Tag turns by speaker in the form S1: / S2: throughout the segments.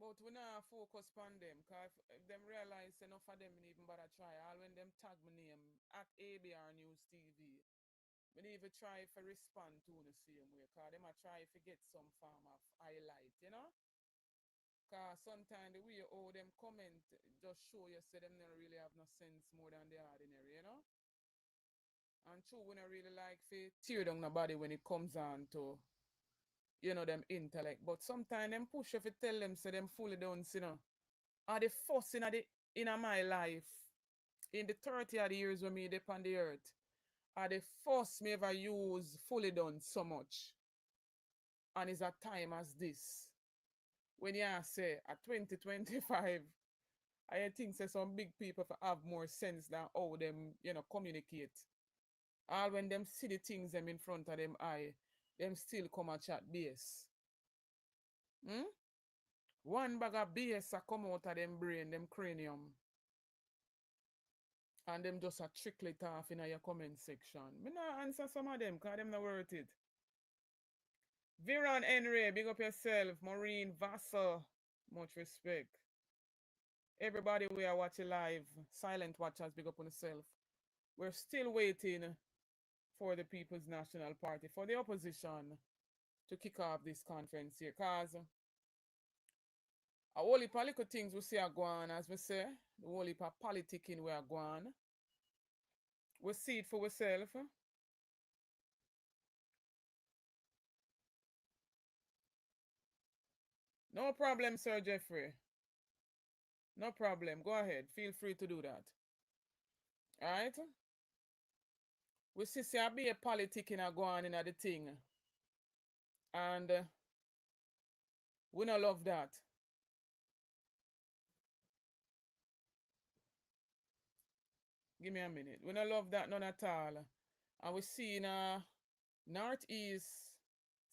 S1: But we not focus on them, cause if them realize enough of them even bother try. All when them tag my name at ABR News TV, we need even try to respond to the same way, cause them a try to get some form of highlight, you know. Cause sometimes the way how them comment just show you say them don't really have no sense more than the ordinary, you know. And true, we don't really like to tear down nobody when it comes on to them intellect. But sometimes them push if you tell them say them fully done, are the first in my life in the 30 of the years when me dip on the earth are the first me ever use fully done so much. And it's a time as this. When you say at 2025, I think say some big people have more sense than how them, communicate. All when them see the things them in front of them eye, them still come and chat base. Hmm? One bag of BS a come out of them brain, them cranium. And them just a trickle it off in your comment section. Me not answer some of them because them not worth it. Viran Henry, big up yourself. Maureen Vassar, much respect. Everybody we are watching live, silent watchers, big up on yourself. We're still waiting for the People's National Party, for the opposition to kick off this conference here. Because a whole heap of little things we see are going, as we say, the whole heap of politicking we are going. We see it for ourselves. No problem, Sir Jeffrey. No problem. Go ahead. Feel free to do that. All right? We see I be a politicking a go on in the thing. And we don't love that. Give me a minute. We don't love that none at all. And we see in Northeast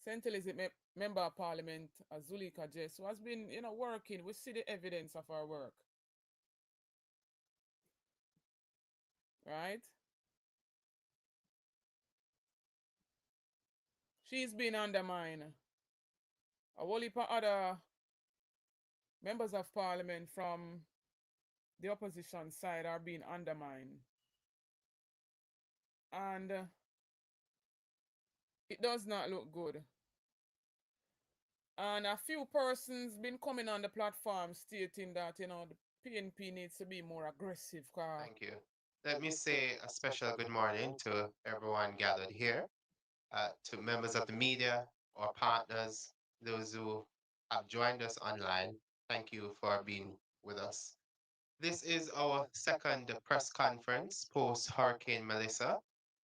S1: St. Elizabeth Member of Parliament, Zulika Jess, who has been, working. We see the evidence of her work. Right? She's been undermined. A whole heap of other members of parliament from the opposition side are being undermined. And it does not look good. And a few persons been coming on the platform stating that, the PNP needs to be more aggressive.
S2: Thank you. Let me say a special good morning to everyone gathered here, to members of the media, our partners, those who have joined us online. Thank you for being with us. This is our second press conference post Hurricane Melissa.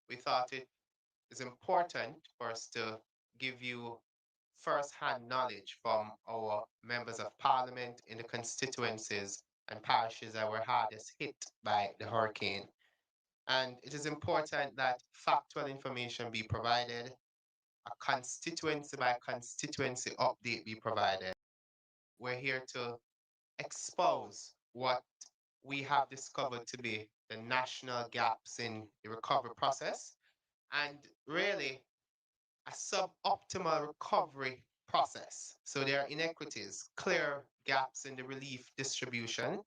S2: We thought it is important for us to give you first-hand knowledge from our members of parliament in the constituencies and parishes that were hardest hit by the hurricane. And it is important that factual information be provided, a constituency by constituency update be provided. We're here to expose what we have discovered to be the national gaps in the recovery process and really a suboptimal recovery process. So there are inequities, clear gaps in the relief distribution,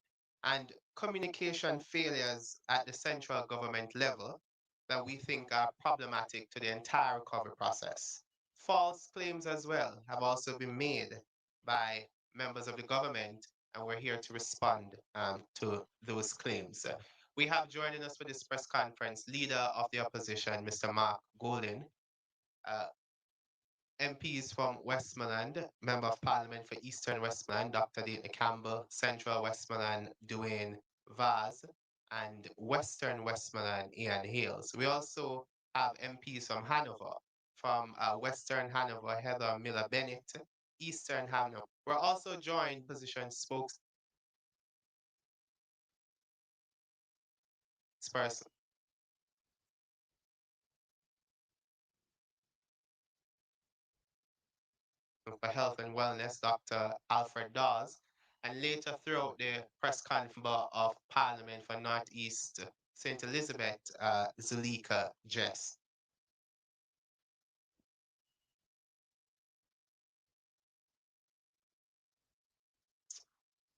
S2: and communication failures at the central government level that we think are problematic to the entire recovery process. False claims as well have also been made by members of the government, and we're here to respond to those claims. We have joining us for this press conference Leader of the Opposition, Mr. Mark Golding, uh, MPs from Westmoreland, Member of Parliament for Eastern Westmoreland, Dr. Dayton Campbell, Central Westmoreland, Dwayne Vaz, and Western Westmoreland, Ian Hales. We also have MPs from Hanover, from Western Hanover, Heather Miller Bennett, Eastern Hanover. We're also joined position spokesperson for Health and Wellness, Dr. Alfred Dawes, and later throughout the press conference of Parliament for Northeast St. Elizabeth, Zulika Jess.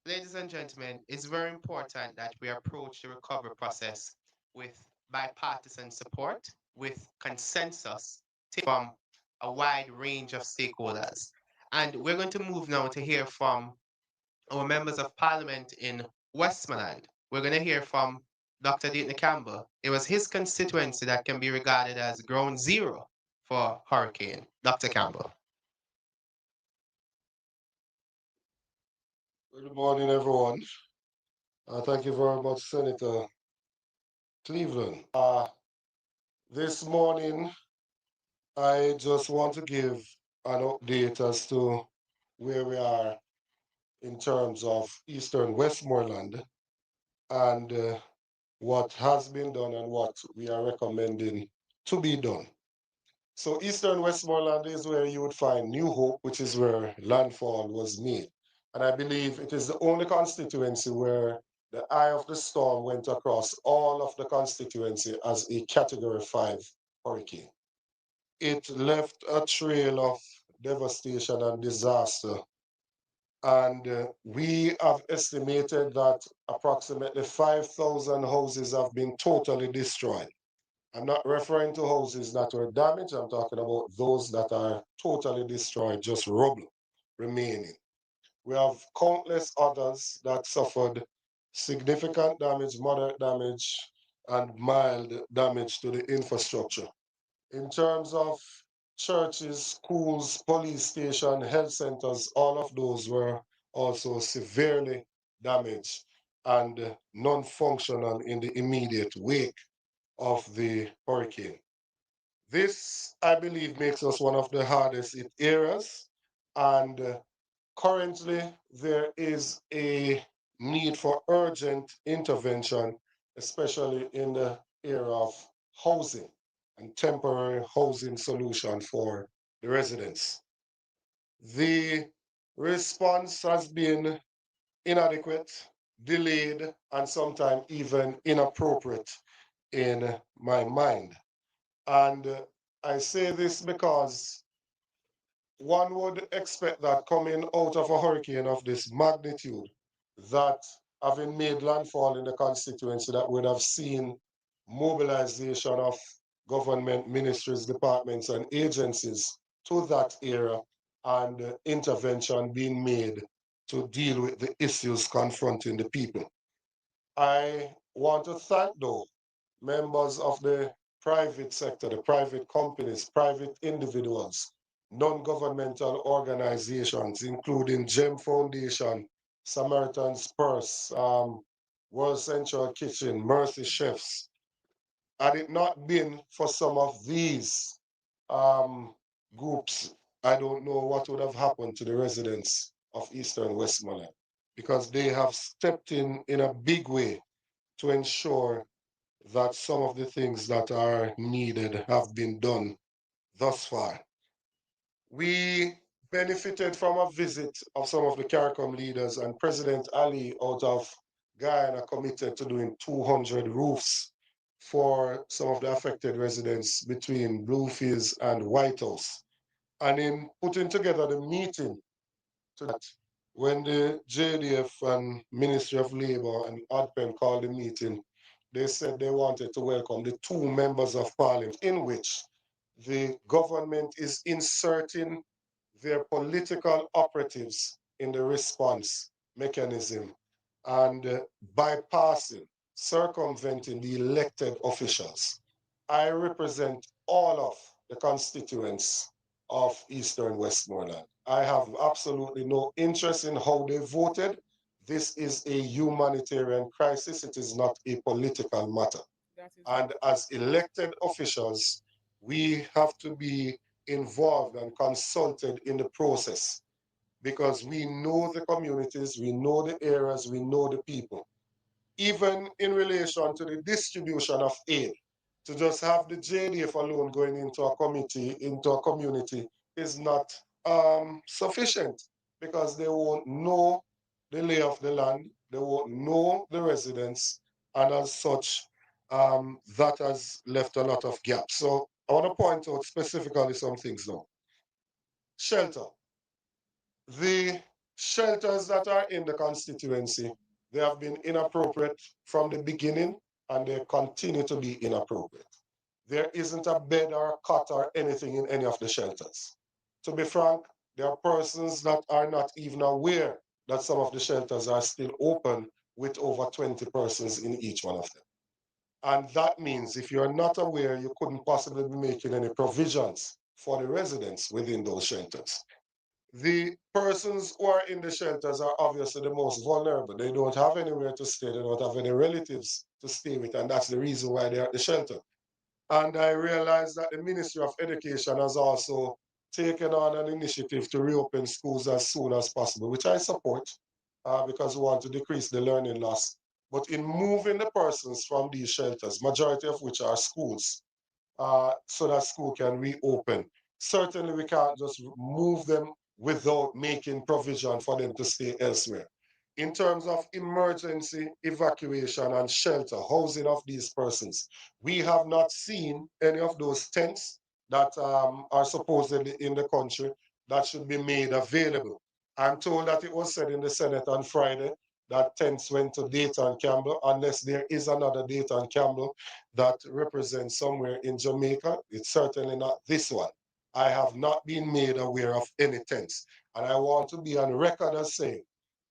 S2: Ladies and gentlemen, it's very important that we approach the recovery process with bipartisan support, with consensus from a wide range of stakeholders. And we're going to move now to hear from our members of parliament in Westmoreland. We're going to hear from Dr. Deaton Campbell. It was his constituency that can be regarded as ground zero for hurricane. Dr. Campbell.
S3: Good morning, everyone. Thank you very much, Senator Cleveland. This morning, I just want to give an update as to where we are in terms of Eastern Westmoreland and what has been done and what we are recommending to be done. So Eastern Westmoreland is where you would find New Hope, which is where landfall was made. And I believe it is the only constituency where the eye of the storm went across all of the constituency as a Category 5 hurricane. It left a trail of devastation and disaster. And we have estimated that approximately 5,000 houses have been totally destroyed. I'm not referring to houses that were damaged. I'm talking about those that are totally destroyed, just rubble remaining. We have countless others that suffered significant damage, moderate damage, and mild damage to the infrastructure. In terms of churches, schools, police station, health centers, all of those were also severely damaged and non-functional in the immediate wake of the hurricane. This, I believe, makes us one of the hardest hit areas. And currently, there is a need for urgent intervention, especially in the area of housing and temporary housing solution for the residents. The response has been inadequate, delayed, and sometimes even inappropriate in my mind. And I say this because one would expect that coming out of a hurricane of this magnitude, that having made landfall in the constituency, that would have seen mobilization of government ministries, departments, and agencies to that area and intervention being made to deal with the issues confronting the people. I want to thank, though, members of the private sector, the private companies, private individuals, non-governmental organizations, including GEM Foundation, Samaritan's Purse, World Central Kitchen, Mercy Chefs. Had it not been for some of these um, groups, I don't know what would have happened to the residents of Eastern Westmoreland, because they have stepped in a big way to ensure that some of the things that are needed have been done thus far. We benefited from a visit of some of the CARICOM leaders, and President Ali out of Guyana committed to doing 200 roofs for some of the affected residents between Bluefields and White House. And in putting together the meeting to that, when the JDF and Ministry of Labour and ADPEN called the meeting, they said they wanted to welcome the two members of parliament, in which the government is inserting their political operatives in the response mechanism and bypassing, circumventing the elected officials. I represent all of the constituents of Eastern Westmoreland. I have absolutely no interest in how they voted. This is a humanitarian crisis. It is not a political matter.
S1: That is
S3: And as elected officials, we have to be involved and consulted in the process because we know the communities, we know the areas, we know the people. Even in relation to the distribution of aid, to just have the JDF alone going into a committee, into a community is not sufficient because they won't know the lay of the land, they won't know the residents, and as such, that has left a lot of gaps. So I want to point out specifically some things now. Shelter. The Shelters that are in the constituency, they have been inappropriate from the beginning and they continue to be inappropriate. There isn't a bed or a cot or anything in any of the shelters. To be frank, there are persons that are not even aware that some of the shelters are still open with over 20 persons in each one of them. And that means if you're not aware, you couldn't possibly be making any provisions for the residents within those shelters. The persons who are in the shelters are obviously the most vulnerable. They don't have anywhere to stay, they don't have any relatives to stay with, and that's the reason why they're at the shelter. And I realized that the Ministry of Education has also taken on an initiative to reopen schools as soon as possible, which I support because we want to decrease the learning loss. But in moving the persons from these shelters, majority of which are schools, so that school can reopen, certainly we can't just move them without making provision for them to stay elsewhere. In terms of emergency evacuation and shelter, housing of these persons, we have not seen any of those tents that are supposedly in the country that should be made available. I'm told that it was said in the Senate on Friday that tents went to Dayton Campbell, unless there is another Dayton Campbell that represents somewhere in Jamaica. It's certainly not this one. I have not been made aware of any tents. And I want to be on record as saying,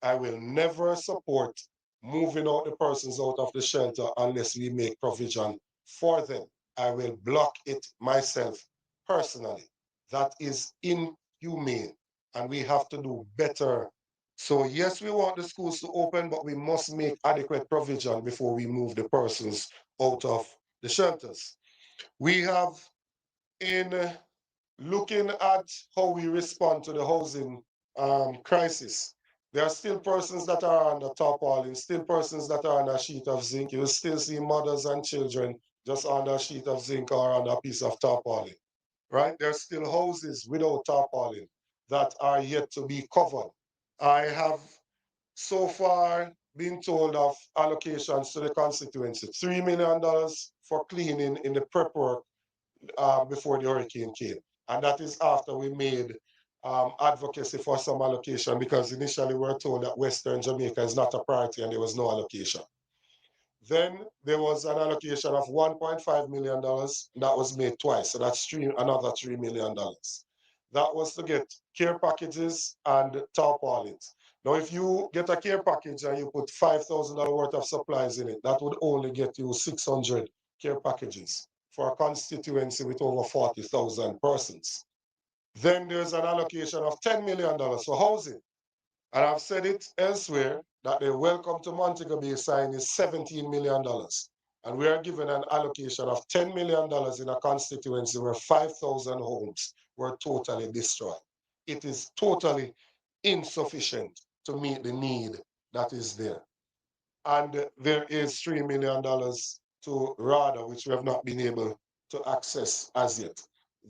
S3: I will never support moving out the persons out of the shelter unless we make provision for them. I will block it myself personally. That is inhumane, and we have to do better. So yes, we want the schools to open, but we must make adequate provision before we move the persons out of the shelters. We have, in looking at how we respond to the housing crisis, there are still persons that are under tarpaulin, still persons that are on a sheet of zinc. You will still see mothers and children just on a sheet of zinc or on a piece of tarpaulin, right? There are still houses without tarpaulin that are yet to be covered. I have so far been told of allocations to the constituency, $3 million for cleaning in the prep work before the hurricane came. And that is after we made advocacy for some allocation, because initially we were told that Western Jamaica is not a priority and there was no allocation. Then there was an allocation of $1.5 million that was made twice. So that's another $3 million. That was to get care packages and tarpaulins. Now, if you get a care package and you put $5,000 worth of supplies in it, that would only get you 600 care packages for a constituency with over 40,000 persons. Then there's an allocation of $10 million for housing. And I've said it elsewhere that the Welcome to Montego Bay sign is $17 million. And we are given an allocation of $10 million in a constituency where 5,000 homes were totally destroyed. It is totally insufficient to meet the need that is there. And there is $3 million to RADA, which we have not been able to access as yet.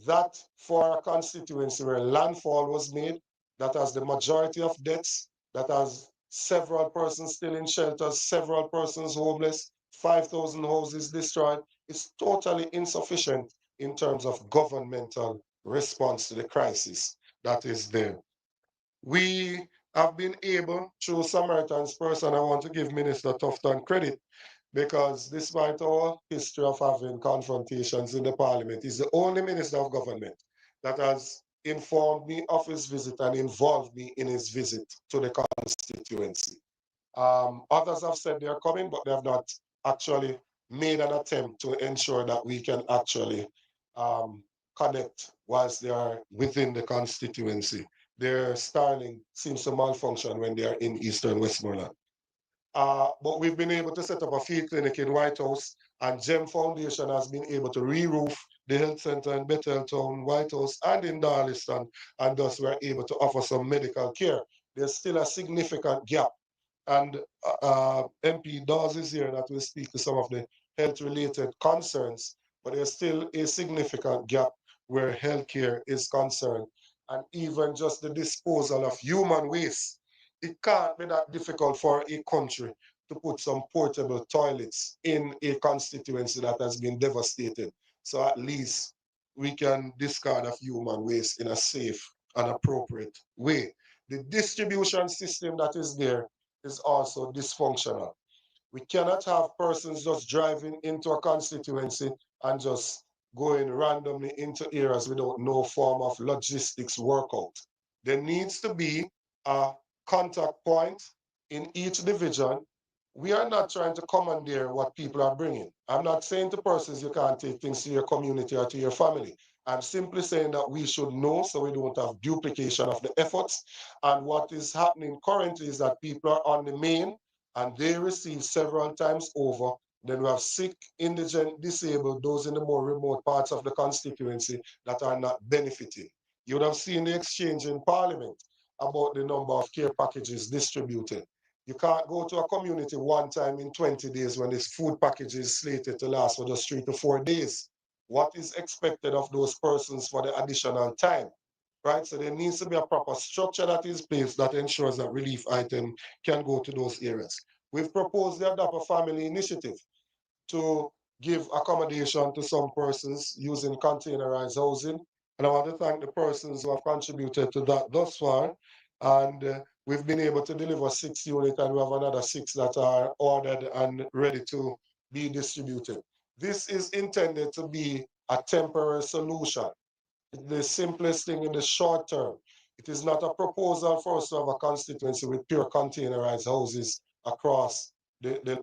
S3: That for a constituency where landfall was made, that has the majority of deaths, that has several persons still in shelters, several persons homeless, 5,000 houses destroyed, is totally insufficient in terms of governmental response to the crisis that is there. We have been able, through Samaritan's Purse, and I want to give Minister Tufton credit, because despite our history of having confrontations in the parliament, he's the only minister of government that has informed me of his visit and involved me in his visit to the constituency. Others have said they are coming, but they have not actually made an attempt to ensure that we can actually connect whilst they are within the constituency. Their Starlink seems to malfunction when they are in Eastern Westmoreland. But we've been able to set up a field clinic in White House, and GEM Foundation has been able to re-roof the health center in Betheltown, White House, and in Darliston, and thus we're able to offer some medical care. There's still a significant gap, and MP Dawes is here that will speak to some of the health-related concerns, but there's still a significant gap where healthcare is concerned, and even just the disposal of human waste. It can't be that difficult for a country to put some portable toilets in a constituency that has been devastated. So at least we can discard of human waste in a safe and appropriate way. the distribution system that is there is also dysfunctional. We cannot have persons just driving into a constituency and just going randomly into areas without no form of logistics workout. There needs to be a contact point in each division. We are not trying to commandeer what people are bringing. I'm not saying to persons you can't take things to your community or to your family. I'm simply saying that we should know so we don't have duplication of the efforts. And what is happening currently is that people are on the main and they receive several times over. Then we have sick, indigent, disabled, those in the more remote parts of the constituency that are not benefiting. You would have seen the exchange in Parliament about the number of care packages distributed. You can't go to a community one time in 20 days when this food package is slated to last for just 3 to 4 days. What is expected of those persons for the additional time? Right? So there needs to be a proper structure that is placed that ensures that relief item can go to those areas. We've proposed the Adopt a Family initiative to give accommodation to some persons using containerized housing. And I want to thank the persons who have contributed to that thus far. And we've been able to deliver 6 units, and we have another 6 that are ordered and ready to be distributed. This is intended to be a temporary solution. The simplest thing in the short term. It is not a proposal for us to have a constituency with pure containerized houses across the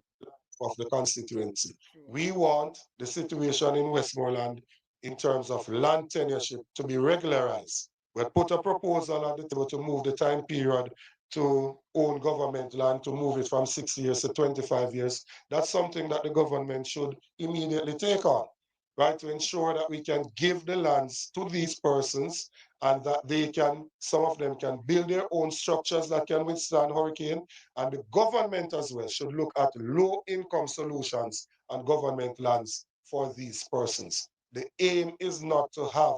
S3: of the constituency. We want the situation in Westmoreland in terms of land tenureship to be regularized. We put a proposal on the table to move the time period to own government land, to move it from 6 years to 25 years. That's something that the government should immediately take on, right? To ensure that we can give the lands to these persons and that they can, some of them can build their own structures that can withstand hurricane. And the government as well should look at low income solutions on government lands for these persons. The aim is not to have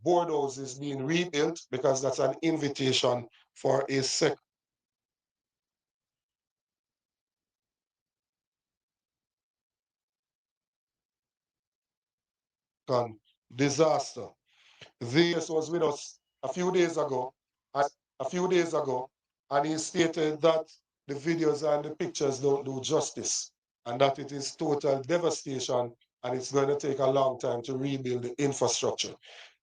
S3: board houses being rebuilt because that's an invitation for a second disaster. This was with us a few days ago, and he stated that the videos and the pictures don't do justice, and that it is total devastation, and it's going to take a long time to rebuild the infrastructure.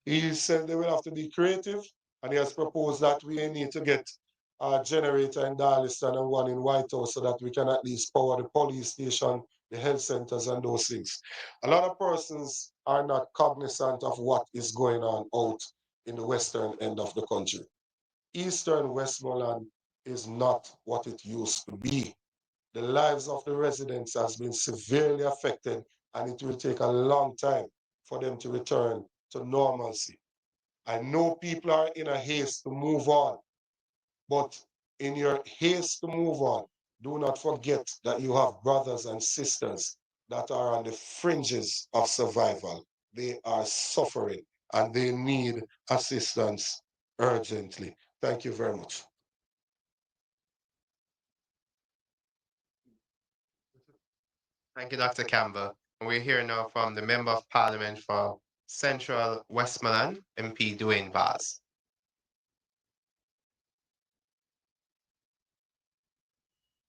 S3: He said they will have to be creative, and he has proposed that we need to get a generator in Darliston and one in White House so that we can at least power the police station, the health centers, and those things. A lot of persons are not cognizant of what is going on out in the western end of the country. Eastern Westmoreland is not what it used to be. The lives of the residents has been severely affected, and it will take a long time for them to return to normalcy. I know people are in a haste to move on, but in your haste to move on, do not forget that you have brothers and sisters that are on the fringes of survival. They are suffering and they need assistance urgently. Thank you very much.
S2: Thank you, Dr. Campbell. We're here now from the Member of Parliament for Central Westmoreland, MP Dwayne Vaz.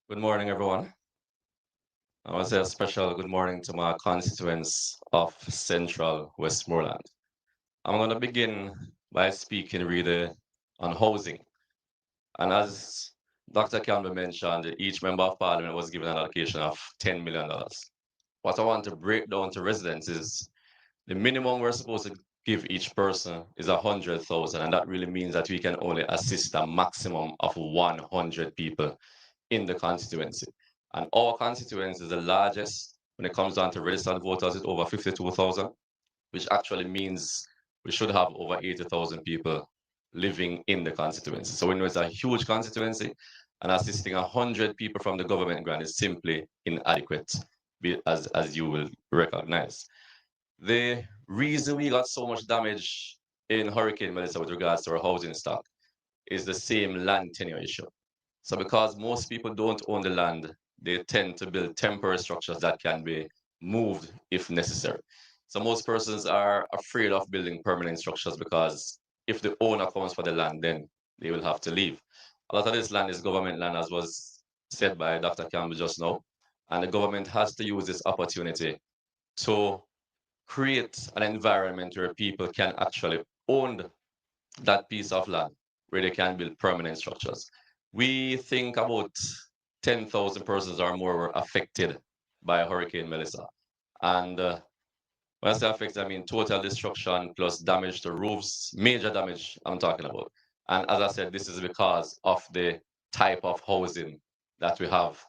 S4: Good morning, everyone. I want to say a special good morning to my constituents of Central Westmoreland. I'm going to begin by speaking really on housing. And as Dr. Campbell mentioned, each member of parliament was given an allocation of $10 million. What I want to break down to residents is the minimum we're supposed to give each person is 100,000, and that really means that we can only assist a maximum of 100 people in the constituency. And our constituency is the largest when it comes down to registered voters, it's over 52,000, which actually means we should have over 80,000 people living in the constituency. So we know it's a huge constituency, and assisting 100 people from the government grant is simply inadequate, as you will recognize. The reason we got so much damage in Hurricane Melissa with regards to our housing stock is the same land tenure issue. So because most people don't own the land, they tend to build temporary structures that can be moved if necessary. So most persons are afraid of building permanent structures because if the owner comes for the land, then they will have to leave. A lot of this land is government land, as was said by Dr. Campbell just now, and the government has to use this opportunity to create an environment where people can actually own that piece of land, where they can build permanent structures. We think about 10,000 persons or more were affected by Hurricane Melissa. And when I say affected, I mean total destruction plus damage to roofs, major damage I'm talking about. And as I said, this is because of the type of housing that we have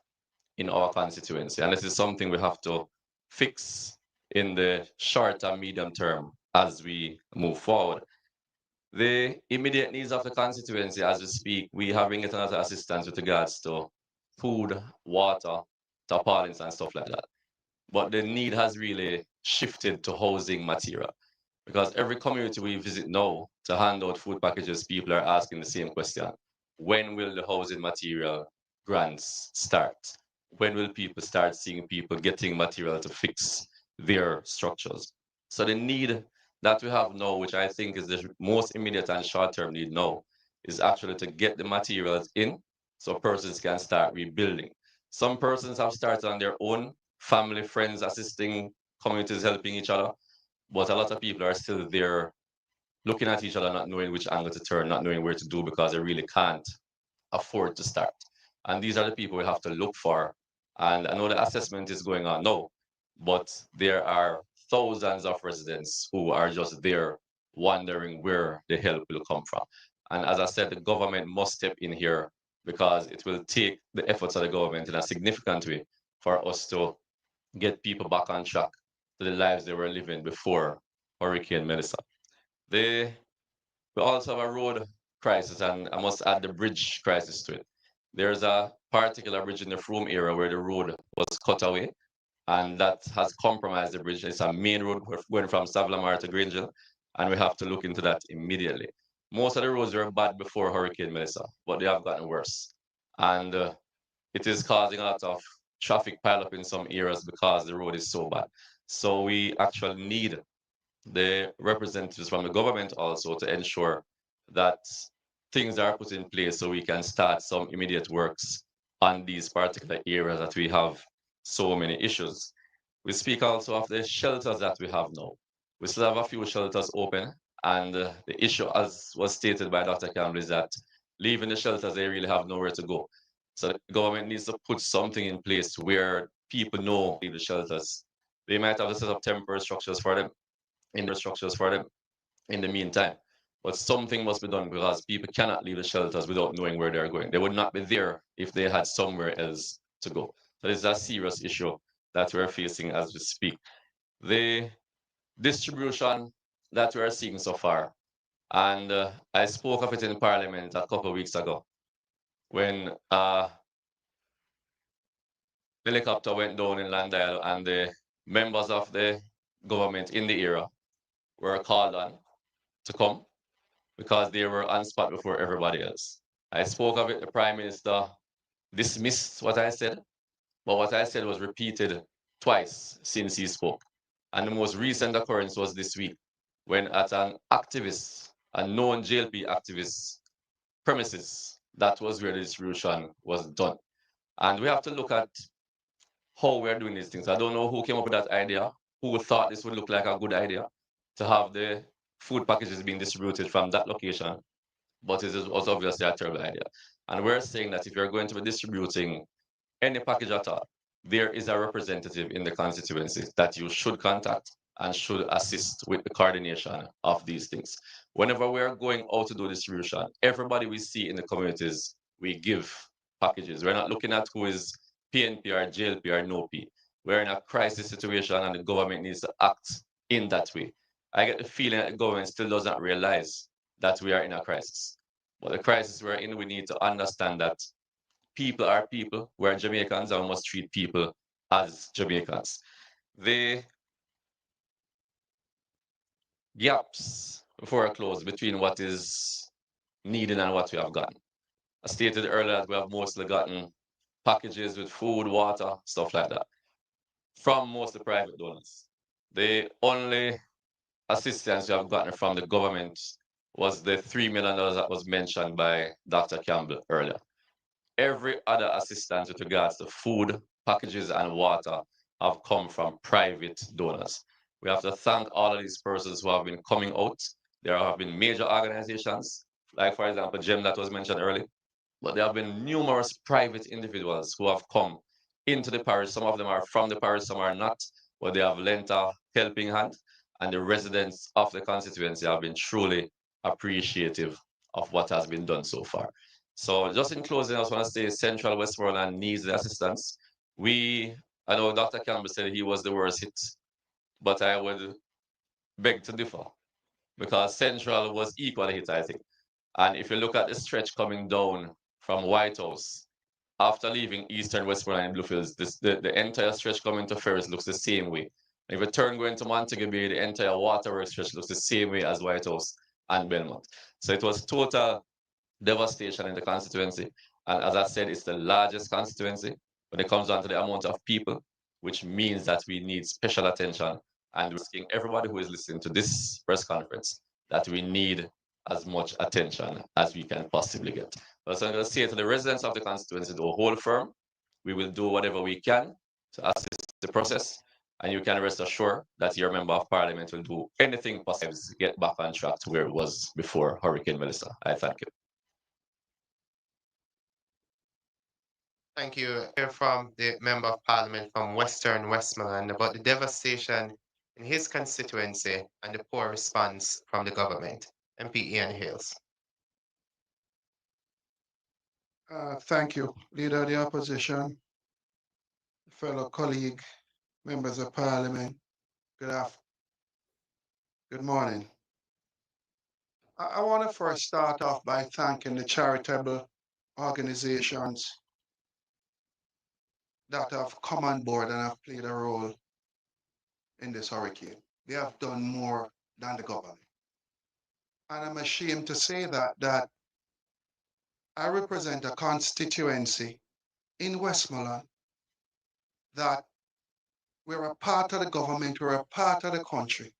S4: in our constituency. And this is something we have to fix in the short and medium term as we move forward. The immediate needs of the constituency as we speak, we have been getting a lot of assistance with regards to food, water, tarpaulins, and stuff like that. But the need has really shifted to housing material because every community we visit now to hand out food packages, people are asking the same question. When will the housing material grants start? When will people start seeing people getting material to fix their structures? So the need that we have now, which I think is the most immediate and short-term need now, is actually to get the materials in so persons can start rebuilding. Some persons have started on their own, family, friends assisting, communities helping each other, but a lot of people are still there looking at each other, not knowing which angle to turn, not knowing where to do because they really can't afford to start. And these are the people we have to look for. And I know the assessment is going on now, but there are thousands of residents who are just there wondering where the help will come from. And as I said, the government must step in here because it will take the efforts of the government in a significant way for us to get people back on track to the lives they were living before Hurricane Melissa. They we also have a road crisis, and I must add the bridge crisis to it. There's a particular bridge in the Froome area where the road was cut away, and that has compromised the bridge. It's a main road going from Savlamar to Grangeville, and we have to look into that immediately. Most of the roads were bad before Hurricane Melissa, but they have gotten worse. And it is causing a lot of traffic pileup in some areas because the road is so bad. So we actually need the representatives from the government also to ensure that things are put in place so we can start some immediate works on these particular areas that we have so many issues. We speak also of the shelters that we have now. We still have a few shelters open, and the issue, as was stated by Dr. Campbell, is that leaving the shelters, they really have nowhere to go. So the government needs to put something in place where people know leave the shelters. They might have to set up temporary structures for them in the meantime. But something must be done because people cannot leave the shelters without knowing where they're going. They would not be there if they had somewhere else to go. So this is a serious issue that we're facing as we speak. The distribution that we're seeing so far, and I spoke of it in Parliament a couple of weeks ago when helicopter went down in Landale and the members of the government in the area were called on to come because they were on spot before everybody else. I spoke of it, the Prime Minister dismissed what I said, but what I said was repeated twice since he spoke. And the most recent occurrence was this week when at an activist, a known JLP activist premises, that was where the distribution was done. And we have to look at how we're doing these things. I don't know who came up with that idea, who thought this would look like a good idea to have the food packages being distributed from that location, but it was obviously a terrible idea. And we're saying that if you're going to be distributing any package at all, there is a representative in the constituency that you should contact and should assist with the coordination of these things. Whenever we are going out to do distribution, everybody we see in the communities, we give packages. We're not looking at who is PNP or JLP or no P. We're in a crisis situation and the government needs to act in that way. I get the feeling that the government still doesn't realize that we are in a crisis. But the crisis we're in, we need to understand that people are people. We're Jamaicans and we must treat people as Jamaicans. The gaps before I close between what is needed and what we have gotten. I stated earlier that we have mostly gotten packages with food, water, stuff like that from most of the private donors. The only assistance we have gotten from the government was the $3 million that was mentioned by Dr. Campbell earlier. Every other assistance with regards to food, packages, and water have come from private donors. We have to thank all of these persons who have been coming out. There have been major organizations, like, for example, GEM that was mentioned earlier, but there have been numerous private individuals who have come into the parish. Some of them are from the parish, some are not, but they have lent a helping hand, and the residents of the constituency have been truly appreciative of what has been done so far. So just in closing, I just want to say Central Westmoreland needs the assistance. I know Dr. Campbell said he was the worst hit, but I would beg to differ because Central was equally hit, I think. And if you look at the stretch coming down from White House, after leaving Eastern Westmoreland and Bluefields, the entire stretch coming to Ferris looks the same way. And if you turn going to Montego Bay, the entire waterworks stretch looks the same way as White House and Belmont. So it was total devastation in the constituency. And as I said, it's the largest constituency when it comes down to the amount of people, which means that we need special attention. And we're asking everybody who is listening to this press conference that we need as much attention as we can possibly get. So I'm going to say to the residents of the constituency, to hold firm. We will do whatever we can to assist the process. And you can rest assured that your member of parliament will do anything possible to get back on track to where it was before Hurricane Melissa. I thank you.
S2: Thank you. Hear from the Member of Parliament from Western Westmoreland about the devastation in his constituency and the poor response from the government. MP Ian Hales.
S5: Thank you, Leader of the Opposition, fellow colleague, members of Parliament. Good morning. I want to first start off by thanking the charitable organizations that have come on board and have played a role in this hurricane. They have done more than the government. And I'm ashamed to say that I represent a constituency in Westmoreland that we're a part of the government, we're a part of the country.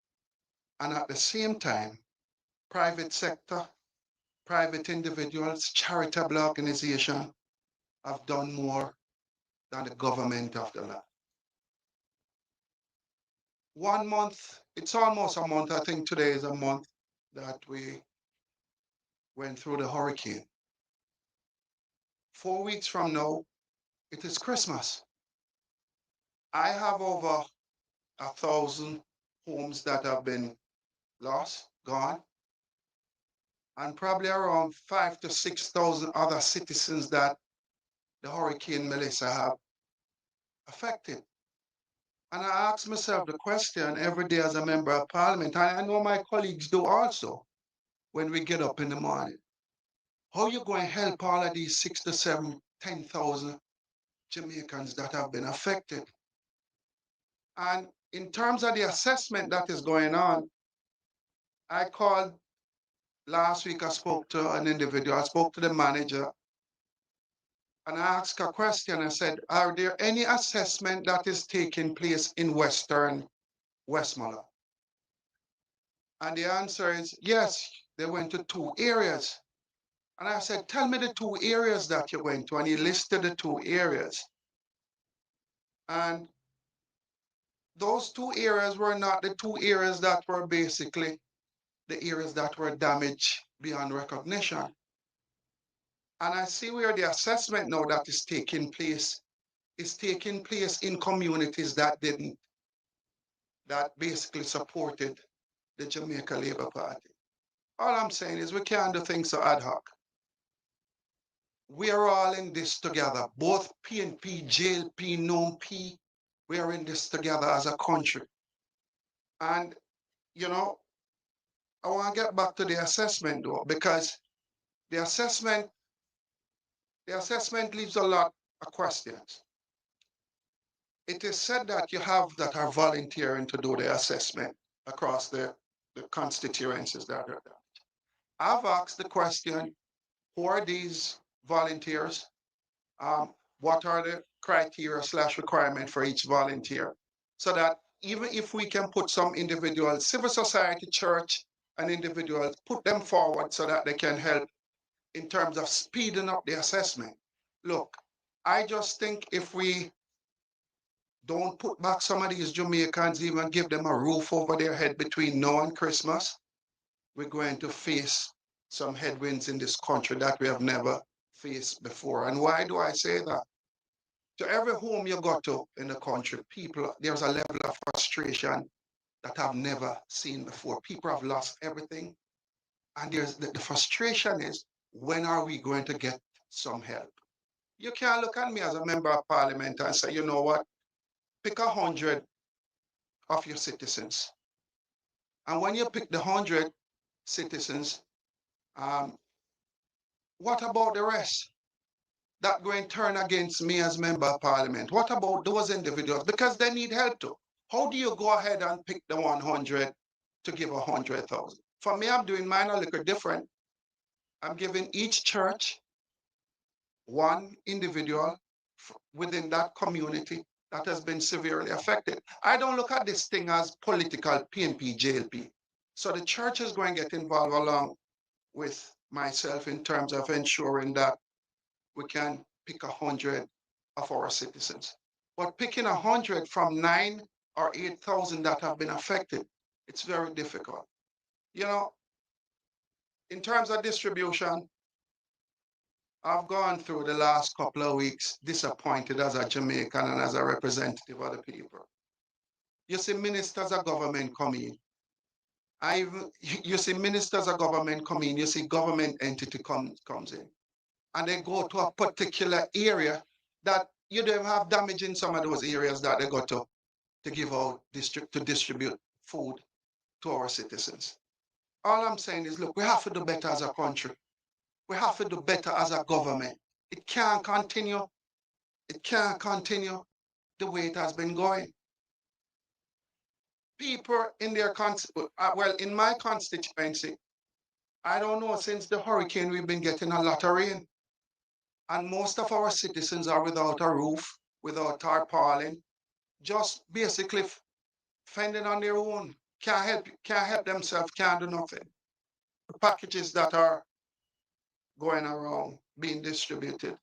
S5: And at the same time, private sector, private individuals, charitable organizations have done more than the government of the land. 1 month, it's almost a month, I think today is a month that we went through the hurricane. 4 weeks from now, it is Christmas. I have over 1,000 homes that have been lost, gone, and probably around 5,000 to 6,000 other citizens that the Hurricane Melissa have affected. And I ask myself the question every day as a member of parliament, and I know my colleagues do also, when we get up in the morning. How you going to help all of these 6 to 7, 10,000 Jamaicans that have been affected? And in terms of the assessment that is going on, I called last week, I spoke to an individual, I spoke to the manager, and I asked a question. I said, are there any assessment that is taking place in Western Westmoreland? And the answer is yes, they went to 2 areas. And I said, tell me the 2 areas that you went to. And he listed the 2 areas. And those 2 areas were not the 2 areas that were basically the areas that were damaged beyond recognition. And I see where the assessment now that is taking place in communities that basically supported the Jamaica Labour Party. All I'm saying is we can't do things so ad hoc. We are all in this together, both PNP, JLP, NOMP, we are in this together as a country. And, you know, I want to get back to the assessment though, because the assessment leaves a lot of questions. It is said that you have that are volunteering to do the assessment across the constituencies that are there. I've asked the question, who are these volunteers? What are the criteria / requirement for each volunteer? So that even if we can put some individual, civil society, church, and individuals, put them forward so that they can help in terms of speeding up the assessment. Look, I just think if we don't put back some of these Jamaicans, even give them a roof over their head between now and Christmas, we're going to face some headwinds in this country that we have never faced before. And why do I say that? To every home you go to in the country, people, there's a level of frustration that I've never seen before. People have lost everything. And there's the frustration is, when are we going to get some help? You can't look at me as a member of parliament and say, you know what, pick 100 of your citizens. And when you pick the 100 citizens, what about the rest? That going to turn against me as member of parliament. What about those individuals? Because they need help too. How do you go ahead and pick the 100 to give 100,000? For me, I'm doing mine a little different. I'm giving each church one individual within that community that has been severely affected. I don't look at this thing as political PNP, JLP. So the church is going to get involved along with myself in terms of ensuring that we can pick 100 of our citizens. But picking 100 from 9 or 8,000 that have been affected, it's very difficult. You know, in terms of distribution, I've gone through the last couple of weeks disappointed as a Jamaican and as a representative of the people. You see ministers of government come in. You see ministers of government come in, you see government entity comes in. And they go to a particular area that you don't have damage in some of those areas that they go to give out, to distribute food to our citizens. All I'm saying is, look, we have to do better as a country. We have to do better as a government. It can't continue. It can't continue the way it has been going. People in their, well, in my constituency, I don't know, since the hurricane, we've been getting a lot of rain. And most of our citizens are without a roof, without tarpaulin, just basically fending on their own. Can't help themselves, can't do nothing. The packages that are going around, being distributed.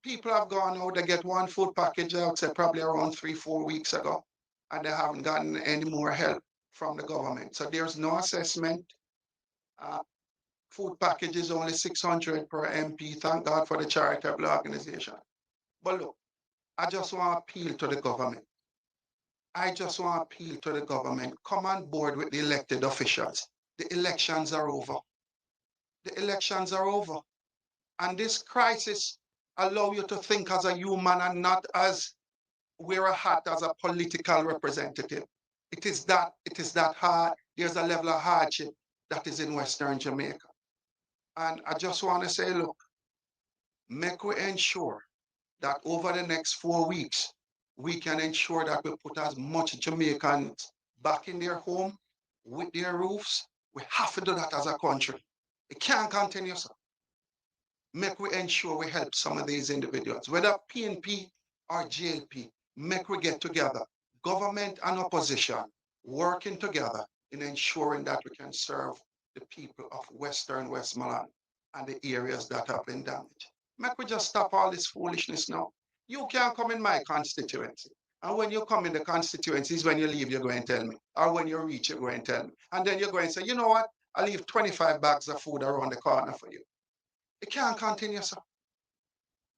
S5: People have gone out, they get one food package, I would say probably around 3-4 weeks ago, and they haven't gotten any more help from the government. So there's no assessment. Food package is only 600 per MP. Thank God for the charitable organization. But look, I just want to appeal to the government. I just want to appeal to the government. Come on board with the elected officials. The elections are over. The elections are over. And this crisis allow you to think as a human and not as wear a hat as a political representative. It is that hard. There's a level of hardship that is in Western Jamaica. And I just want to say, look, make we ensure that over the next 4 weeks, we can ensure that we put as much Jamaicans back in their home with their roofs. We have to do that as a country. It can't continue, sir. Make we ensure we help some of these individuals, whether PNP or JLP, make we get together, government and opposition, working together in ensuring that we can serve the people of Western Westmoreland and the areas that have been damaged. Make we just stop all this foolishness now. You can't come in my constituency. And when you come in the constituencies, when you leave, you're going to tell me. Or when you reach, you're going to tell me. And then you're going to say, you know what? I'll leave 25 bags of food around the corner for you. It can't continue, sir.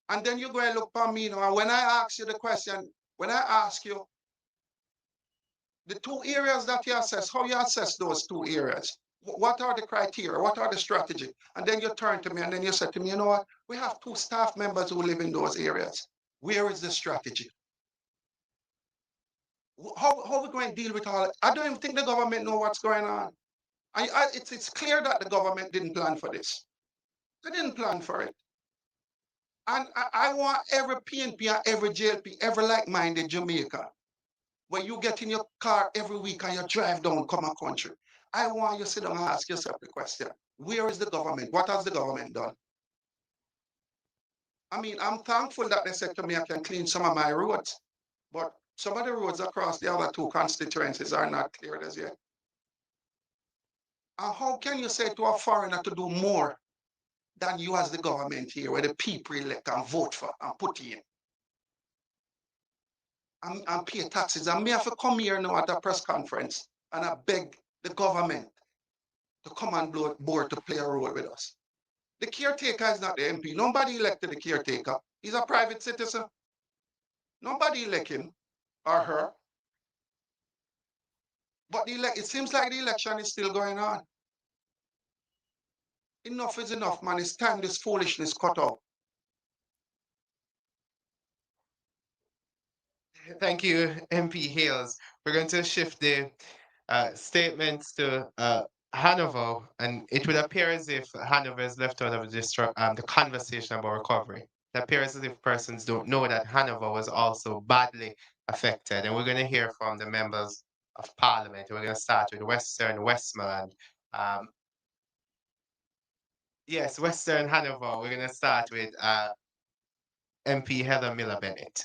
S5: And then you go and look for me now. And when I ask you the question, when I ask you the 2 areas that you assess, how you assess those 2 areas, what are the criteria, what are the strategy? And then you turn to me and then you say to me, you know what? We have 2 staff members who live in those areas. Where is the strategy? How are we going to deal with all it? I don't even think the government know what's going on. It's clear that the government didn't plan for this. They didn't plan for it. And I want every PNP and every JLP, every like-minded Jamaican, where you get in your car every week and you drive down Common Country, I want you to sit down and ask yourself the question, where is the government? What has the government done? I mean, I'm thankful that they said to me I can clean some of my roads, but some of the roads across the other 2 constituencies are not cleared as yet. And how can you say to a foreigner to do more than you as the government here, where the people elect and vote for and put in? And pay taxes. And me have to come here now at a press conference and I beg the government to come on board to play a role with us. The caretaker is not the MP. Nobody elected the caretaker. He's a private citizen. Nobody elect him or her. But it seems like the election is still going on. Enough is enough, man. It's time this foolishness cut out.
S2: Thank you, MP Hales. We're going to shift the statements to Hanover, and it would appear as if Hanover is left out of the conversation about recovery. It appears as if persons don't know that Hanover was also badly affected, and we're going to hear from the members of Parliament. We're going to start with Western Westmoreland. Yes, Western Hanover. We're going to start with MP Heather Miller Bennett.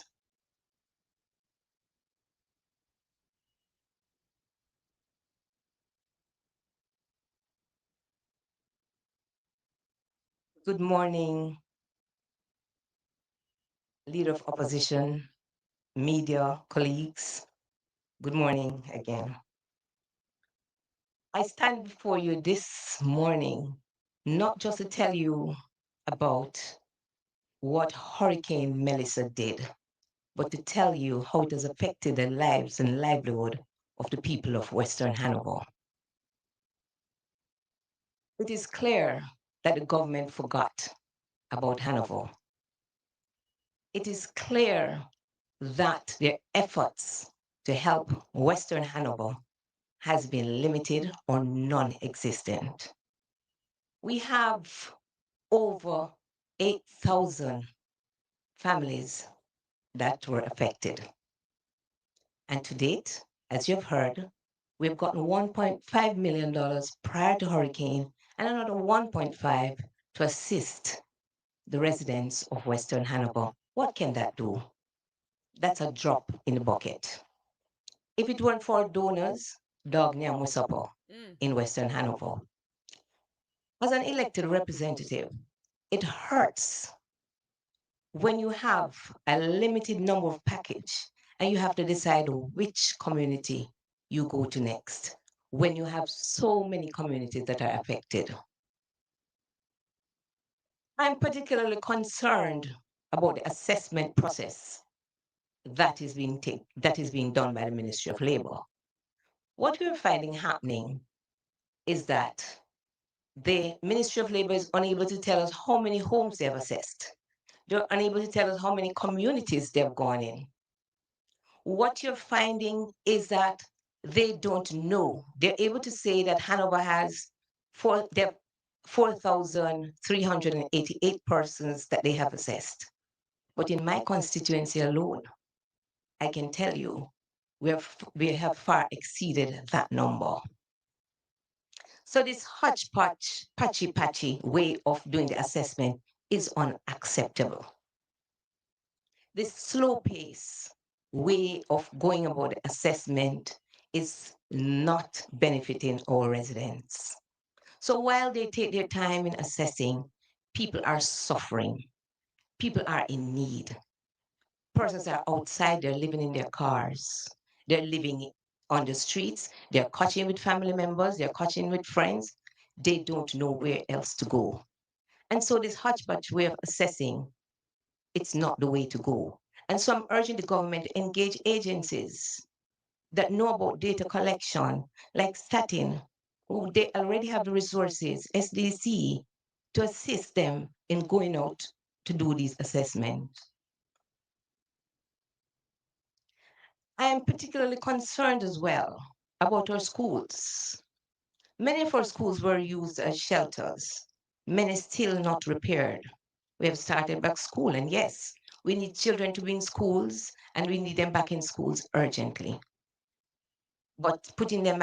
S6: Good morning, Leader of Opposition, media, colleagues. Good morning again. I stand before you this morning, not just to tell you about what Hurricane Melissa did, but to tell you how it has affected the lives and livelihood of the people of Western Hanover. It is clear that the government forgot about Hanover. It is clear that their efforts to help Western Hanover has been limited or non-existent. We have over 8,000 families that were affected. And to date, as you've heard, we've gotten $1.5 million prior to hurricane and another 1.5 to assist the residents of Western Hanover. What can that do? That's a drop in the bucket. If it weren't for donors, Dog Nyamusapo in Western Hanover. As an elected representative, it hurts when you have a limited number of package and you have to decide which community you go to next when you have so many communities that are affected. I'm particularly concerned about the assessment process that is being done by the Ministry of Labor. What we're finding happening is that the Ministry of Labor is unable to tell us how many homes they have assessed. They're unable to tell us how many communities they've gone in. What you're finding is that they don't know. They're able to say that Hanover has 4,388 persons that they have assessed. But in my constituency alone, I can tell you, we have far exceeded that number. So this hodgepodge, patchy way of doing the assessment is unacceptable. This slow pace way of going about the assessment is not benefiting our residents. So while they take their time in assessing, people are suffering. People are in need. Persons are outside, they're living in their cars. They're living on the streets. They're catching with family members. They're catching with friends. They don't know where else to go. And so this hodgepodge way of assessing, it's not the way to go. And so I'm urging the government to engage agencies that know about data collection, like Statin, who they already have the resources, SDC, to assist them in going out to do these assessments. I am particularly concerned as well about our schools. Many of our schools were used as shelters, many still not repaired. We have started back school, and yes, we need children to be in schools, and we need them back in schools urgently. But putting them